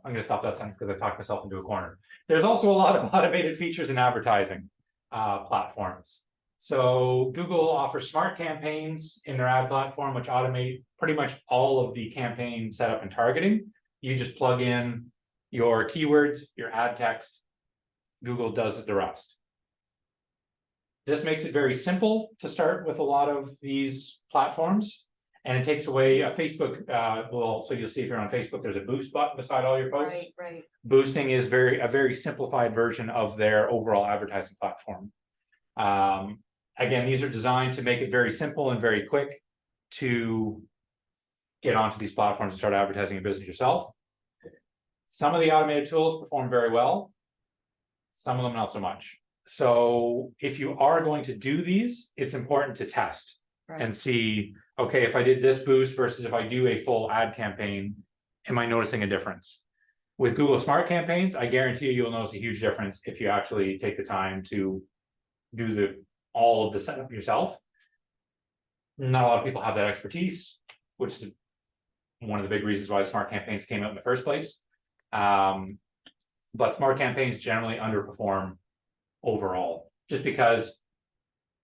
gonna stop that sentence because I talked myself into a corner. There's also a lot of automated features in advertising platforms. So Google offers smart campaigns in their ad platform, which automate pretty much all of the campaign setup and targeting. You just plug in your keywords, your ad text, Google does the rest. This makes it very simple to start with a lot of these platforms, and it takes away a Facebook. So you'll see if you're on Facebook, there's a boost button beside all your posts. Right. Boosting is a very simplified version of their overall advertising platform. Again, these are designed to make it very simple and very quick to get onto these platforms and start advertising your business yourself. Some of the automated tools perform very well, some of them not so much. So if you are going to do these, it's important to test and see, okay, if I did this boost versus if I do a full ad campaign, am I noticing a difference? With Google Smart Campaigns, I guarantee you'll notice a huge difference if you actually take the time to do all of the setup yourself. Not a lot of people have that expertise, which is one of the big reasons why Smart Campaigns came out in the first place. But Smart Campaigns generally underperform overall, just because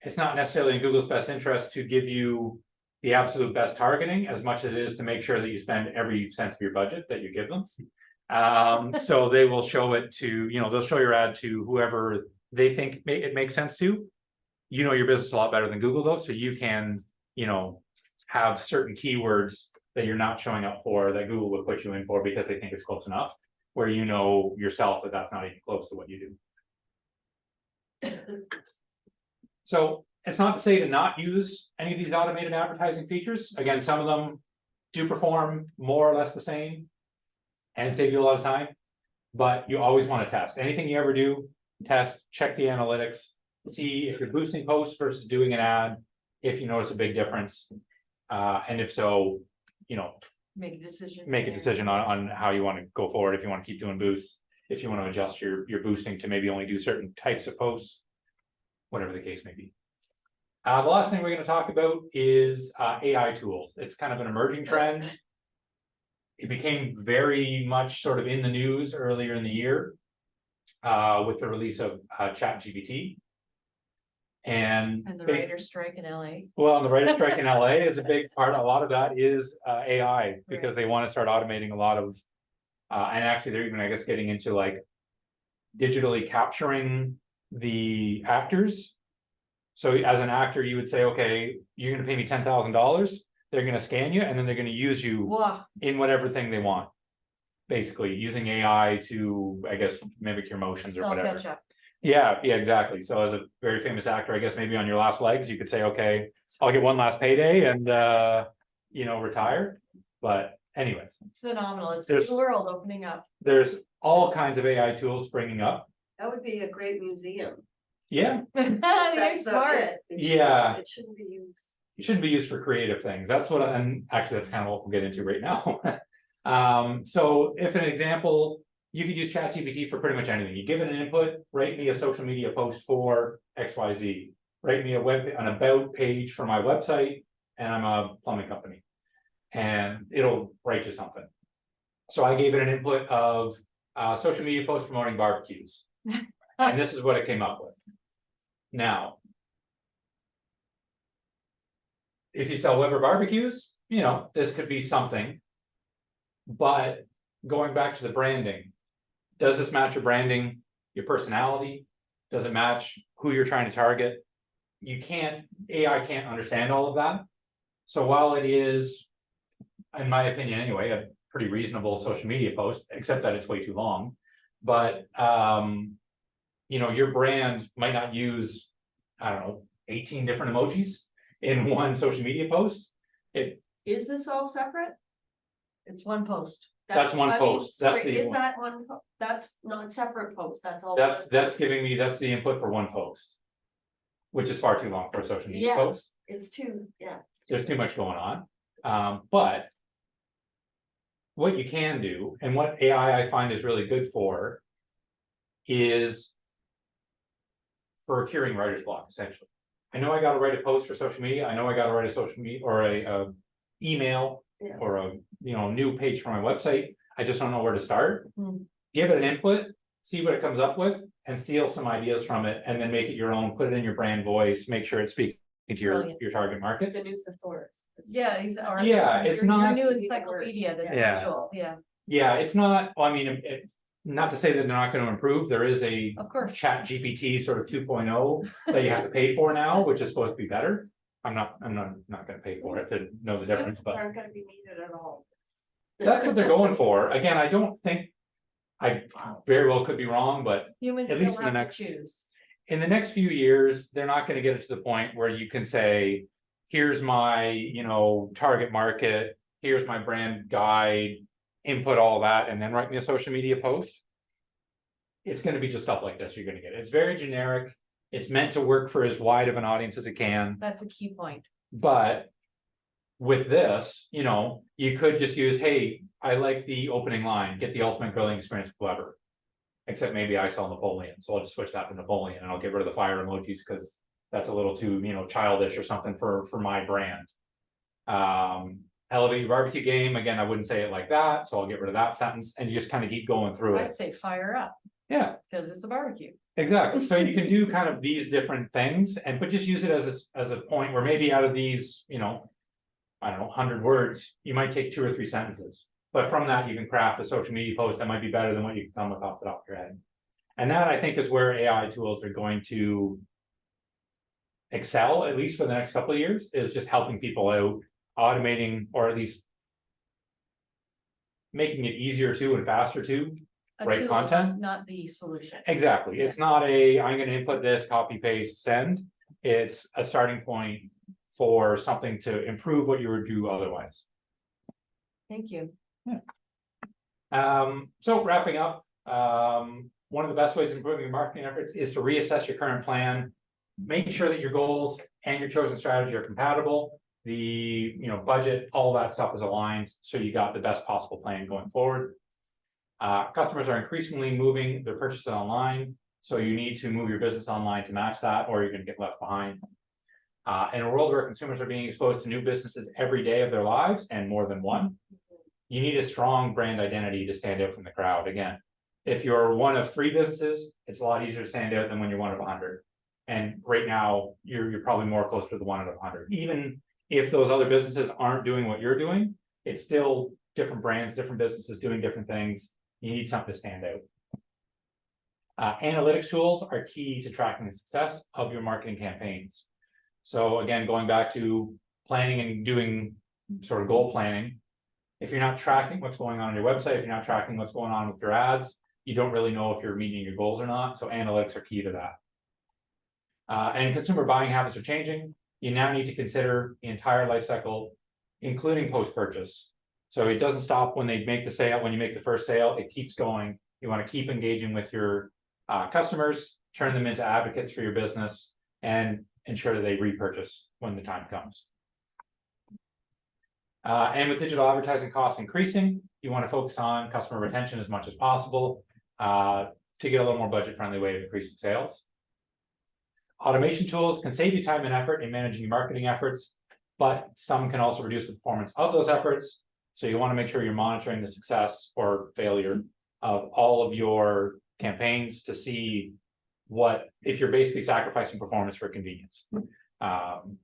it's not necessarily in Google's best interest to give you the absolute best targeting as much as it is to make sure that you spend every cent of your budget that you give them. So they will show it to, they'll show your ad to whoever they think it makes sense to. Your business a lot better than Google does, so you can, have certain keywords that you're not showing up for that Google will put you in for because they think it's close enough. where you know yourself that that's not even close to what you do. So it's not to say to not use any of these automated advertising features. Again, some of them do perform more or less the same and save you a lot of time, but you always want to test anything you ever do. Test, check the analytics, see if you're boosting posts versus doing an ad, if you notice a big difference. And if so, you know, Make a decision. make a decision on how you want to go forward, if you want to keep doing boosts, if you want to adjust your boosting to maybe only do certain types of posts, whatever the case may be. The last thing we're going to talk about is AI tools. It's kind of an emerging trend. It became very much sort of in the news earlier in the year with the release of ChatGPT. And the writer's strike in LA. Well, the writer's strike in LA is a big part. A lot of that is AI, because they want to start automating a lot of, and actually they're even, I guess, getting into like digitally capturing the actors. So as an actor, you would say, okay, you're going to pay me $10,000. They're going to scan you, and then they're going to use you Wow. in whatever thing they want. Basically, using AI to, I guess, mimic your motions or whatever. Catch up. Yeah, exactly. So as a very famous actor, I guess maybe on your last legs, you could say, okay, I'll get one last payday and, you know, retire. But anyways, It's phenomenal. It's There's- the world opening up. there's all kinds of AI tools springing up. That would be a great museum. Yeah, You're That's not smart. it. It Yeah. It shouldn't be used. it shouldn't be used for creative things. That's what, and actually that's kind of what we'll get into right now. So if an example, you could use ChatGPT for pretty much anything. You give it an input, write me a social media post for XYZ, write me an about page for my website, and I'm a plumbing company. And it'll write you something. So I gave it an input of social media post promoting barbecues. And this is what it came up with. Now, if you sell Weber barbecues, you know, this could be something. But going back to the branding, does this match your branding, your personality? Does it match who you're trying to target? AI can't understand all of that. So while it is, in my opinion anyway, a pretty reasonable social media post, except that it's way too long. But you know, your brand might not use, I don't know, 18 different emojis in one social media post. Is this all separate? It's one post. That's one I mean, post. That's sorry, the is one. that one, that's not separate post, that's all. That's one that's post. giving me, that's the input for one post. Which is far too long for a social media Yeah. post. It's too, yeah. There's too much going on. But what you can do, and what AI I find is really good for, is for curing writer's block, essentially. I know I gotta write a post for social media, I know I gotta write a social media or a email. Yeah. Or a, you know, new page for my website, I just don't know where to start. Hmm. Give it an input, see what it comes up with, and steal some ideas from it, and then make it your own, put it in your brand voice, make sure it's speaking to Brilliant. your target market. The new thesaurus. Yeah, Yeah, it's not- New encyclopedia that's Yeah. visual, yeah, Yeah, it's not, well, I mean, not to say that they're not gonna improve, there is a of course. Chat GPT sort of 2.0 that you have to pay for now, which is supposed to be better. I'm not gonna pay for it to know the difference, but Aren't gonna be needed at all. that's what they're going for. Again, I don't think, I very well could be wrong, but Humans at still least in the have to next- choose. in the next few years, they're not gonna get it to the point where you can say, here's my, you know, target market, here's my brand guide, input all that, and then write me a social media post. It's gonna be just stuff like this you're gonna get. It's very generic. It's meant to work for as wide of an audience as it can, That's a key point. but with this, you know, you could just use, hey, I like the opening line, get the ultimate grilling experience with Weber. Except maybe I sell Napoleon, so I'll just switch that to Napoleon and I'll get rid of the fire emojis because that's a little too, you know, childish or something for my brand. Elevate your barbecue game, again, I wouldn't say it like that, so I'll get rid of that sentence and you just kind of keep going through I'd it. say fire up, Yeah, because it's a barbecue. exactly. So you can do kind of these different things but just use it as a point where maybe out of these, you know, I don't know, 100 words, you might take 2 or 3 sentences. But from that, you can craft a social media post that might be better than what you can come with off the top of your head. And that, I think, is where AI tools are going to excel, at least for the next couple of years, is just helping people out, automating, or at least making it easier to and faster to A right tool, content. not the solution. Exactly. It's not a, I'm gonna input this, copy, paste, send. It's a starting point for something to improve what you would do otherwise. Thank you. So wrapping up, one of the best ways of improving your marketing efforts is to reassess your current plan. Make sure that your goals and your chosen strategy are compatible. The budget, all that stuff is aligned, so you got the best possible plan going forward. Customers are increasingly moving their purchases online, so you need to move your business online to match that, or you're going to get left behind. In a world where consumers are being exposed to new businesses every day of their lives and more than one, you need a strong brand identity to stand out from the crowd. Again, if you're one of 3 businesses, it's a lot easier to stand out than when you're one of 100. And right now, you're probably more close to the 1 out of 100. Even if those other businesses aren't doing what you're doing, it's still different brands, different businesses doing different things. You need something to stand out. Analytics tools are key to tracking the success of your marketing campaigns. So again, going back to planning and doing sort of goal planning, if you're not tracking what's going on your website, if you're not tracking what's going on with your ads, you don't really know if you're meeting your goals or not. So analytics are key to that. And consumer buying habits are changing. You now need to consider the entire life cycle, including post-purchase. So it doesn't stop when they make the sale, when you make the first sale, it keeps going. You want to keep engaging with your customers, turn them into advocates for your business, and ensure that they repurchase when the time comes. And with digital advertising costs increasing, you want to focus on customer retention as much as possible to get a little more budget-friendly way of increasing sales. Automation tools can save you time and effort in managing your marketing efforts, but some can also reduce the performance of those efforts. So you want to make sure you're monitoring the success or failure of all of your campaigns to see if you're basically sacrificing performance for convenience. One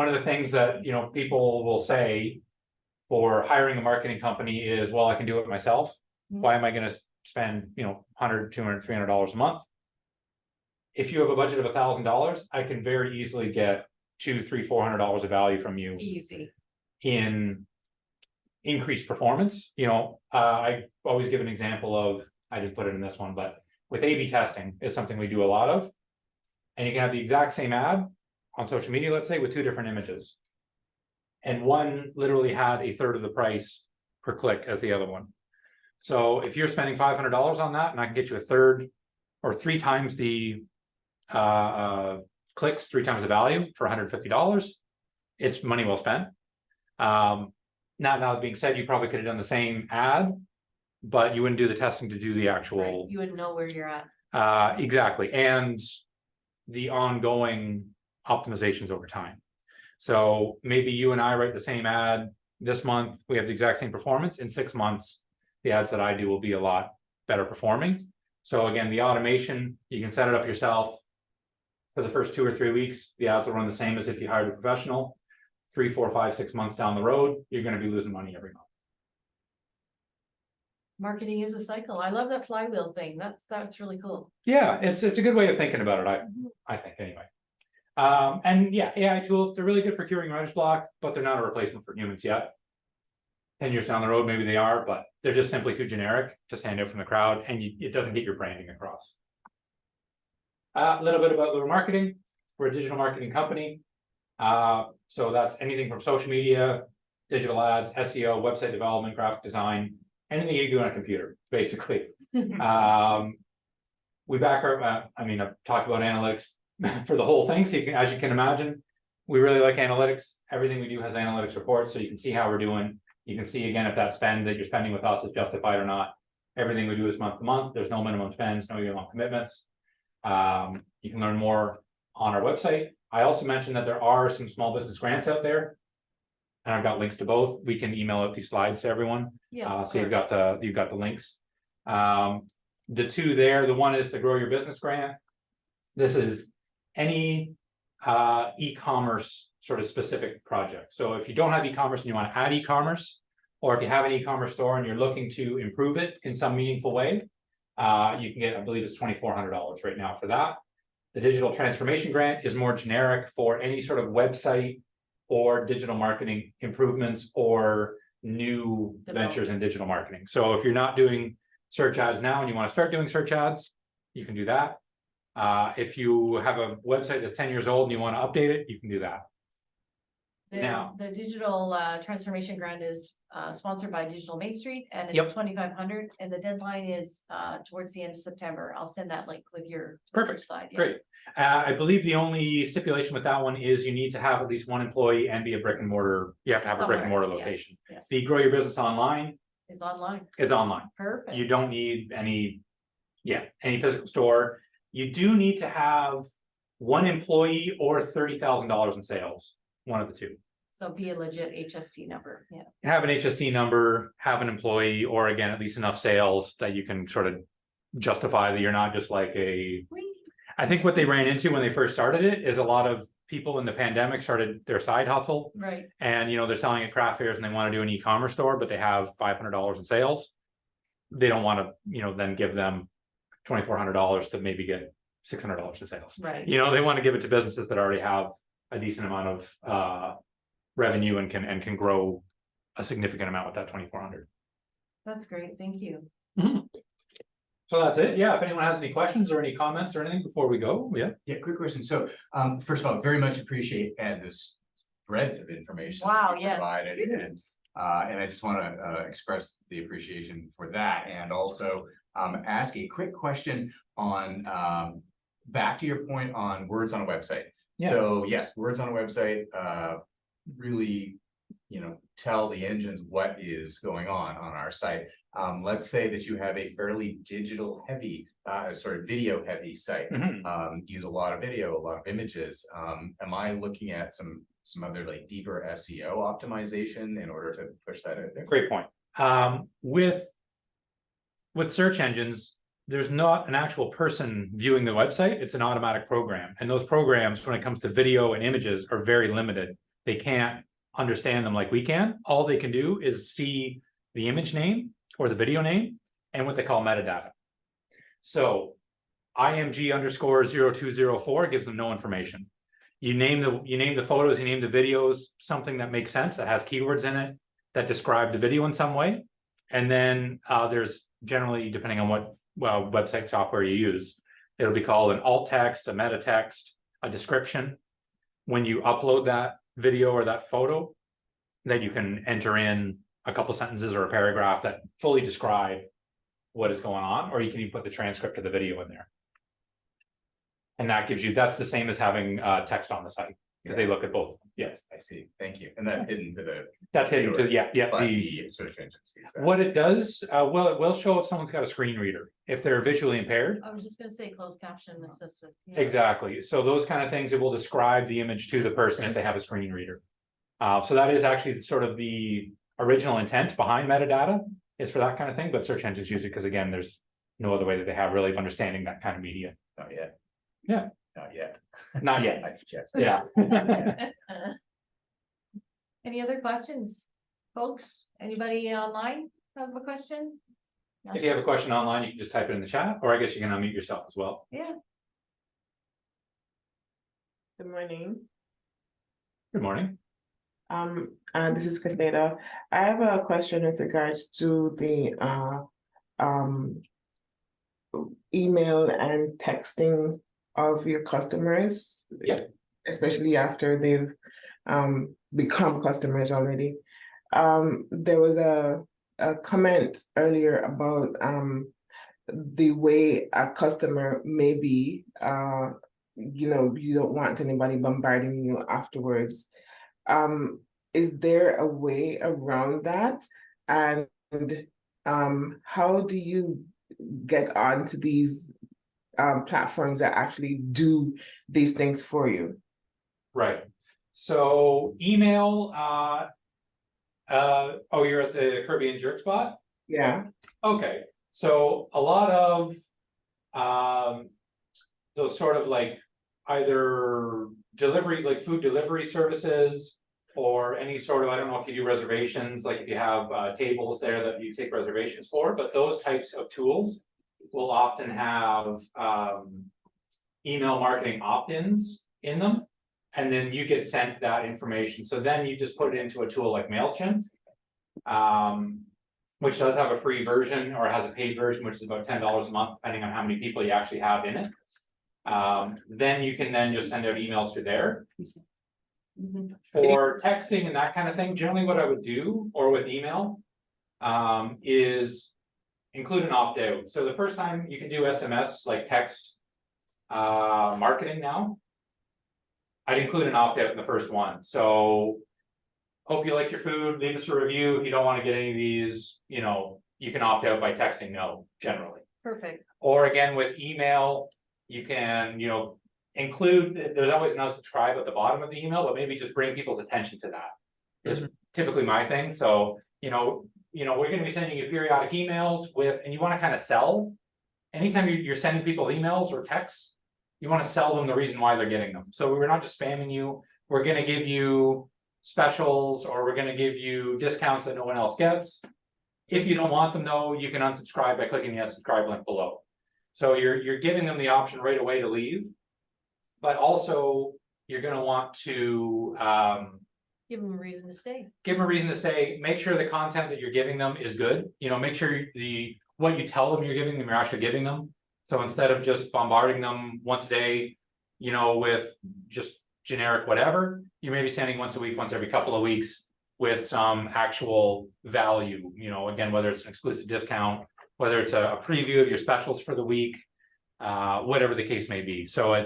of the things that people will say for hiring a marketing company is, well, I can do it myself. Why am I going to spend $100, $200, $300 a month? If you have a budget of $1,000, I can very easily get $200, $300, $400 of value from you. Easy. In increased performance. I always give an example of, I didn't put it in this one, but with A/B testing is something we do a lot of. And you can have the exact same ad on social media, let's say, with 2 different images. And one literally had a third of the price per click as the other one. So if you're spending $500 on that, and I can get you a third or 3 times the clicks, 3 times the value for $150, it's money well spent. Now that being said, you probably could have done the same ad, but you wouldn't do the testing to do the actual. Right. You wouldn't know where you're at. Exactly. And the ongoing optimizations over time. So maybe you and I write the same ad this month, we have the exact same performance. In 6 months, the ads that I do will be a lot better performing. So again, the automation, you can set it up yourself. For the first 2 or 3 weeks, the ads will run the same as if you hired a professional. 3, 4, 5, 6 months down the road, you're going to be losing money every month. Marketing is a cycle. I love that flywheel thing. That's really cool. Yeah, it's a good way of thinking about it. I think anyway. And yeah, AI tools, they're really good for curing writer's block, but they're not a replacement for humans yet. 10 years down the road, maybe they are, but they're just simply too generic to stand out from the crowd, and it doesn't get your branding across. A little bit about Lure Marketing. We're a digital marketing company. So that's anything from social media, digital ads, SEO, website development, graphic design, anything you do on a computer, basically. We back our, I've talked about analytics for the whole thing. So as you can imagine, we really like analytics. Everything we do has analytics reports, so you can see how we're doing. You can see again if that spend that you're spending with us is justified or not. Everything we do is month to month. There's no minimum spends, no year-long commitments. You can learn more on our website. I also mentioned that there are some small business grants out there, and I've got links to both. We can email out these slides to everyone. Yes, So you've got the links. The 2 there, the one is the Grow Your Business grant. This is any e-commerce sort of specific project. So if you don't have e-commerce and you want to add e-commerce, or if you have an e-commerce store and you're looking to improve it in some meaningful way, you can get, I believe it's $2,400 right now for that. The digital transformation grant is more generic for any sort of website or digital marketing improvements or new Develop. ventures in digital marketing. So if you're not doing search ads now and you want to start doing search ads, you can do that. If you have a website that's 10 years old and you want to update it, you can do that. Now- The digital transformation grant is sponsored by Digital Main Street and Yep. it's 2,500 and the deadline is towards the end of September. I'll send that link with your. Perfect. Slide. Yeah. Great. I believe the only stipulation with that one is you need to have at least one employee and be a brick and mortar. You have to have a brick and mortar Somewhere, yeah, location. yeah. The grow your business online It's online. is online. Perfect. You don't need any physical store. You do need to have one employee or $30,000 in sales, one of the two. So be a legit HST number. Yeah. Have an HST number, have an employee, or again, at least enough sales that you can sort of justify that you're not just like a. I think what they ran into when they first started it is a lot of people in the pandemic started their side hustle. Right. And they're selling at craft fairs and they want to do an e-commerce store, but they have $500 in sales. They don't want to, then give them $2,400 to maybe get $600 in sales. Right. They want to give it to businesses that already have a decent amount of revenue and can grow a significant amount with that 2,400. That's great. Thank you. So that's it. Yeah. If anyone has any questions or any comments or anything before we go, yeah. Yeah, quick question. So, first of all, very much appreciate this breadth of information. Wow, that you yes. Provided and I just want to express the appreciation for that and also ask a quick question on back to your point on words on a website. Yeah. So yes, words on a website really tell the engines what is going on our site. Let's say that you have a fairly digital heavy sort of video heavy site. Use a lot of video, a lot of images. Am I looking at some other like deeper SEO optimization in order to push that out there? Great point. With search engines, there's not an actual person viewing the website. It's an automatic program. And those programs, when it comes to video and images, are very limited. They can't understand them like we can. All they can do is see the image name or the video name and what they call metadata. So IMG_0204 gives them no information. You name the photos, you name the videos, something that makes sense, that has keywords in it, that describe the video in some way. And then there's generally, depending on what website software you use, it'll be called an alt text, a meta text, a description. When you upload that video or that photo, then you can enter in a couple sentences or a paragraph that fully describe what is going on, or you can even put the transcript of the video in there. And that gives you, that's the same as having text on the site, because they look at both. Yes, I see. Thank you. And that's hidden to the. that's hidden to, But the the search engine sees that. what it does, it will show if someone's got a screen reader, if they're visually impaired. I was just gonna say closed caption assistant. Yeah. Exactly. So those kind of things, it will describe the image to the person if they have a screen reader. So that is actually sort of the original intent behind metadata, is for that kind of thing, but search engines use it because again, there's no other way that they have really of understanding that kind of media. Not yet. Yeah. Not yet. Not yet. Yes. Yeah. Any other questions, folks? Anybody online have a question? If you have a question online, you can just type it in the chat, or I guess you can unmute yourself as well. Yeah. Good morning. Good morning. This is Castaneda. I have a question with regards to the email and texting of your customers. Yeah. Especially after they've become customers already. There was a comment earlier about the way a customer may be, you don't want anybody bombarding you afterwards. Is there a way around that? And how do you get onto these platforms that actually do these things for you? Right. So email, oh, you're at the Caribbean Jerk Spot? Yeah. Okay, so a lot of those sort of like either delivery, like food delivery services, or any sort of, I don't know if you do reservations, like if you have tables there that you take reservations for, but those types of tools will often have email marketing opt-ins in them. And then you get sent that information. So then you just put it into a tool like MailChimp. which does have a free version or has a paid version, which is about $10 a month, depending on how many people you actually have in it. Then you can then just send out emails to there. For texting and that kind of thing, generally what I would do, or with email, is include an opt-out. So the first time you can do SMS, like text marketing now, I'd include an opt-out in the first one. So hope you liked your food, leave us a review. If you don't want to get any of these, you know, you can opt out by texting no, generally. Perfect. Or again, with email, you can, you know, include, there's always an unsubscribe at the bottom of the email, but maybe just bring people's attention to that. It's typically my thing. So, you know, we're gonna be sending you periodic emails with, and you want to kind of sell. Anytime you're sending people emails or texts, you want to sell them the reason why they're getting them. So we're not just spamming you, we're gonna give you specials, or we're gonna give you discounts that no one else gets. If you don't want them though, you can unsubscribe by clicking the unsubscribe link below. So you're giving them the option right away to leave. But also, you're gonna want to Give them a reason to stay. give them a reason to stay, make sure the content that you're giving them is good, you know, make sure what you tell them you're giving them, you're actually giving them. So instead of just bombarding them once a day, you know, with just generic whatever, you may be sending once a week, once every couple of weeks with some actual value, you know, again, whether it's an exclusive discount, whether it's a preview of your specials for the week, whatever the case may be. So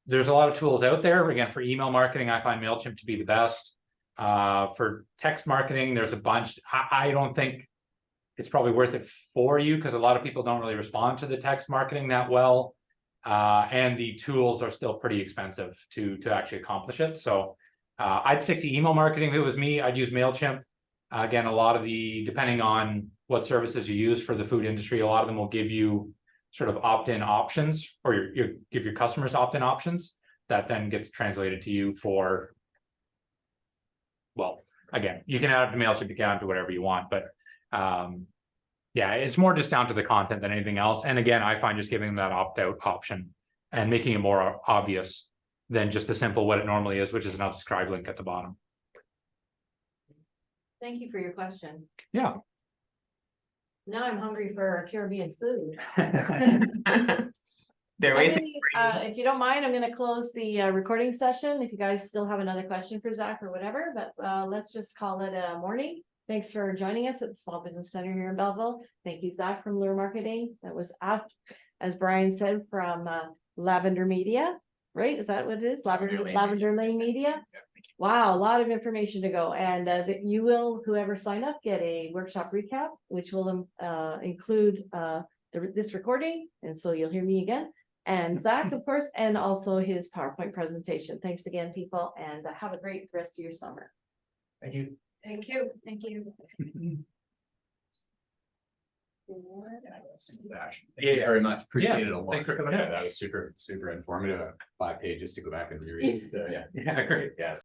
there's a lot of tools out there. Again, for email marketing, I find MailChimp to be the best. For text marketing, there's a bunch. I don't think it's probably worth it for you because a lot of people don't really respond to the text marketing that well. And the tools are still pretty expensive to actually accomplish it. So I'd stick to email marketing. If it was me, I'd use MailChimp. Again, a lot of depending on what services you use for the food industry, a lot of them will give you sort of opt-in options, or you give your customers opt-in options that then gets translated to you for, well, again, you can add it to MailChimp, you can add it to whatever you want, but yeah, it's more just down to the content than anything else. And again, I find just giving them that opt-out option and making it more obvious than just the simple what it normally is, which is an unsubscribe link at the bottom. Thank you for your question. Yeah. Now I'm hungry for Caribbean food. They're waiting. If you don't mind, I'm gonna close the recording session. If you guys still have another question for Zach or whatever, but let's just call it a morning. Thanks for joining us at the Small Business Center here in Belleville. Thank you, Zach from Lure Marketing. That was as Brian said, from Lavender Media, right? Is that what it is? Lavender Lane Media. Wow, a lot of information to go. And you will, whoever signed up, get a workshop recap, which will include this recording. And so you'll hear me again. And Zach, of course, and also his PowerPoint presentation. Thanks again, people, and have a great rest of your summer. Thank you. Thank you. Thank you. Thank you very much. Appreciate it a lot. Thanks for coming Yeah, in. that was super informative. 5 pages to go back and reread. So, yeah. Yeah, great. Yes.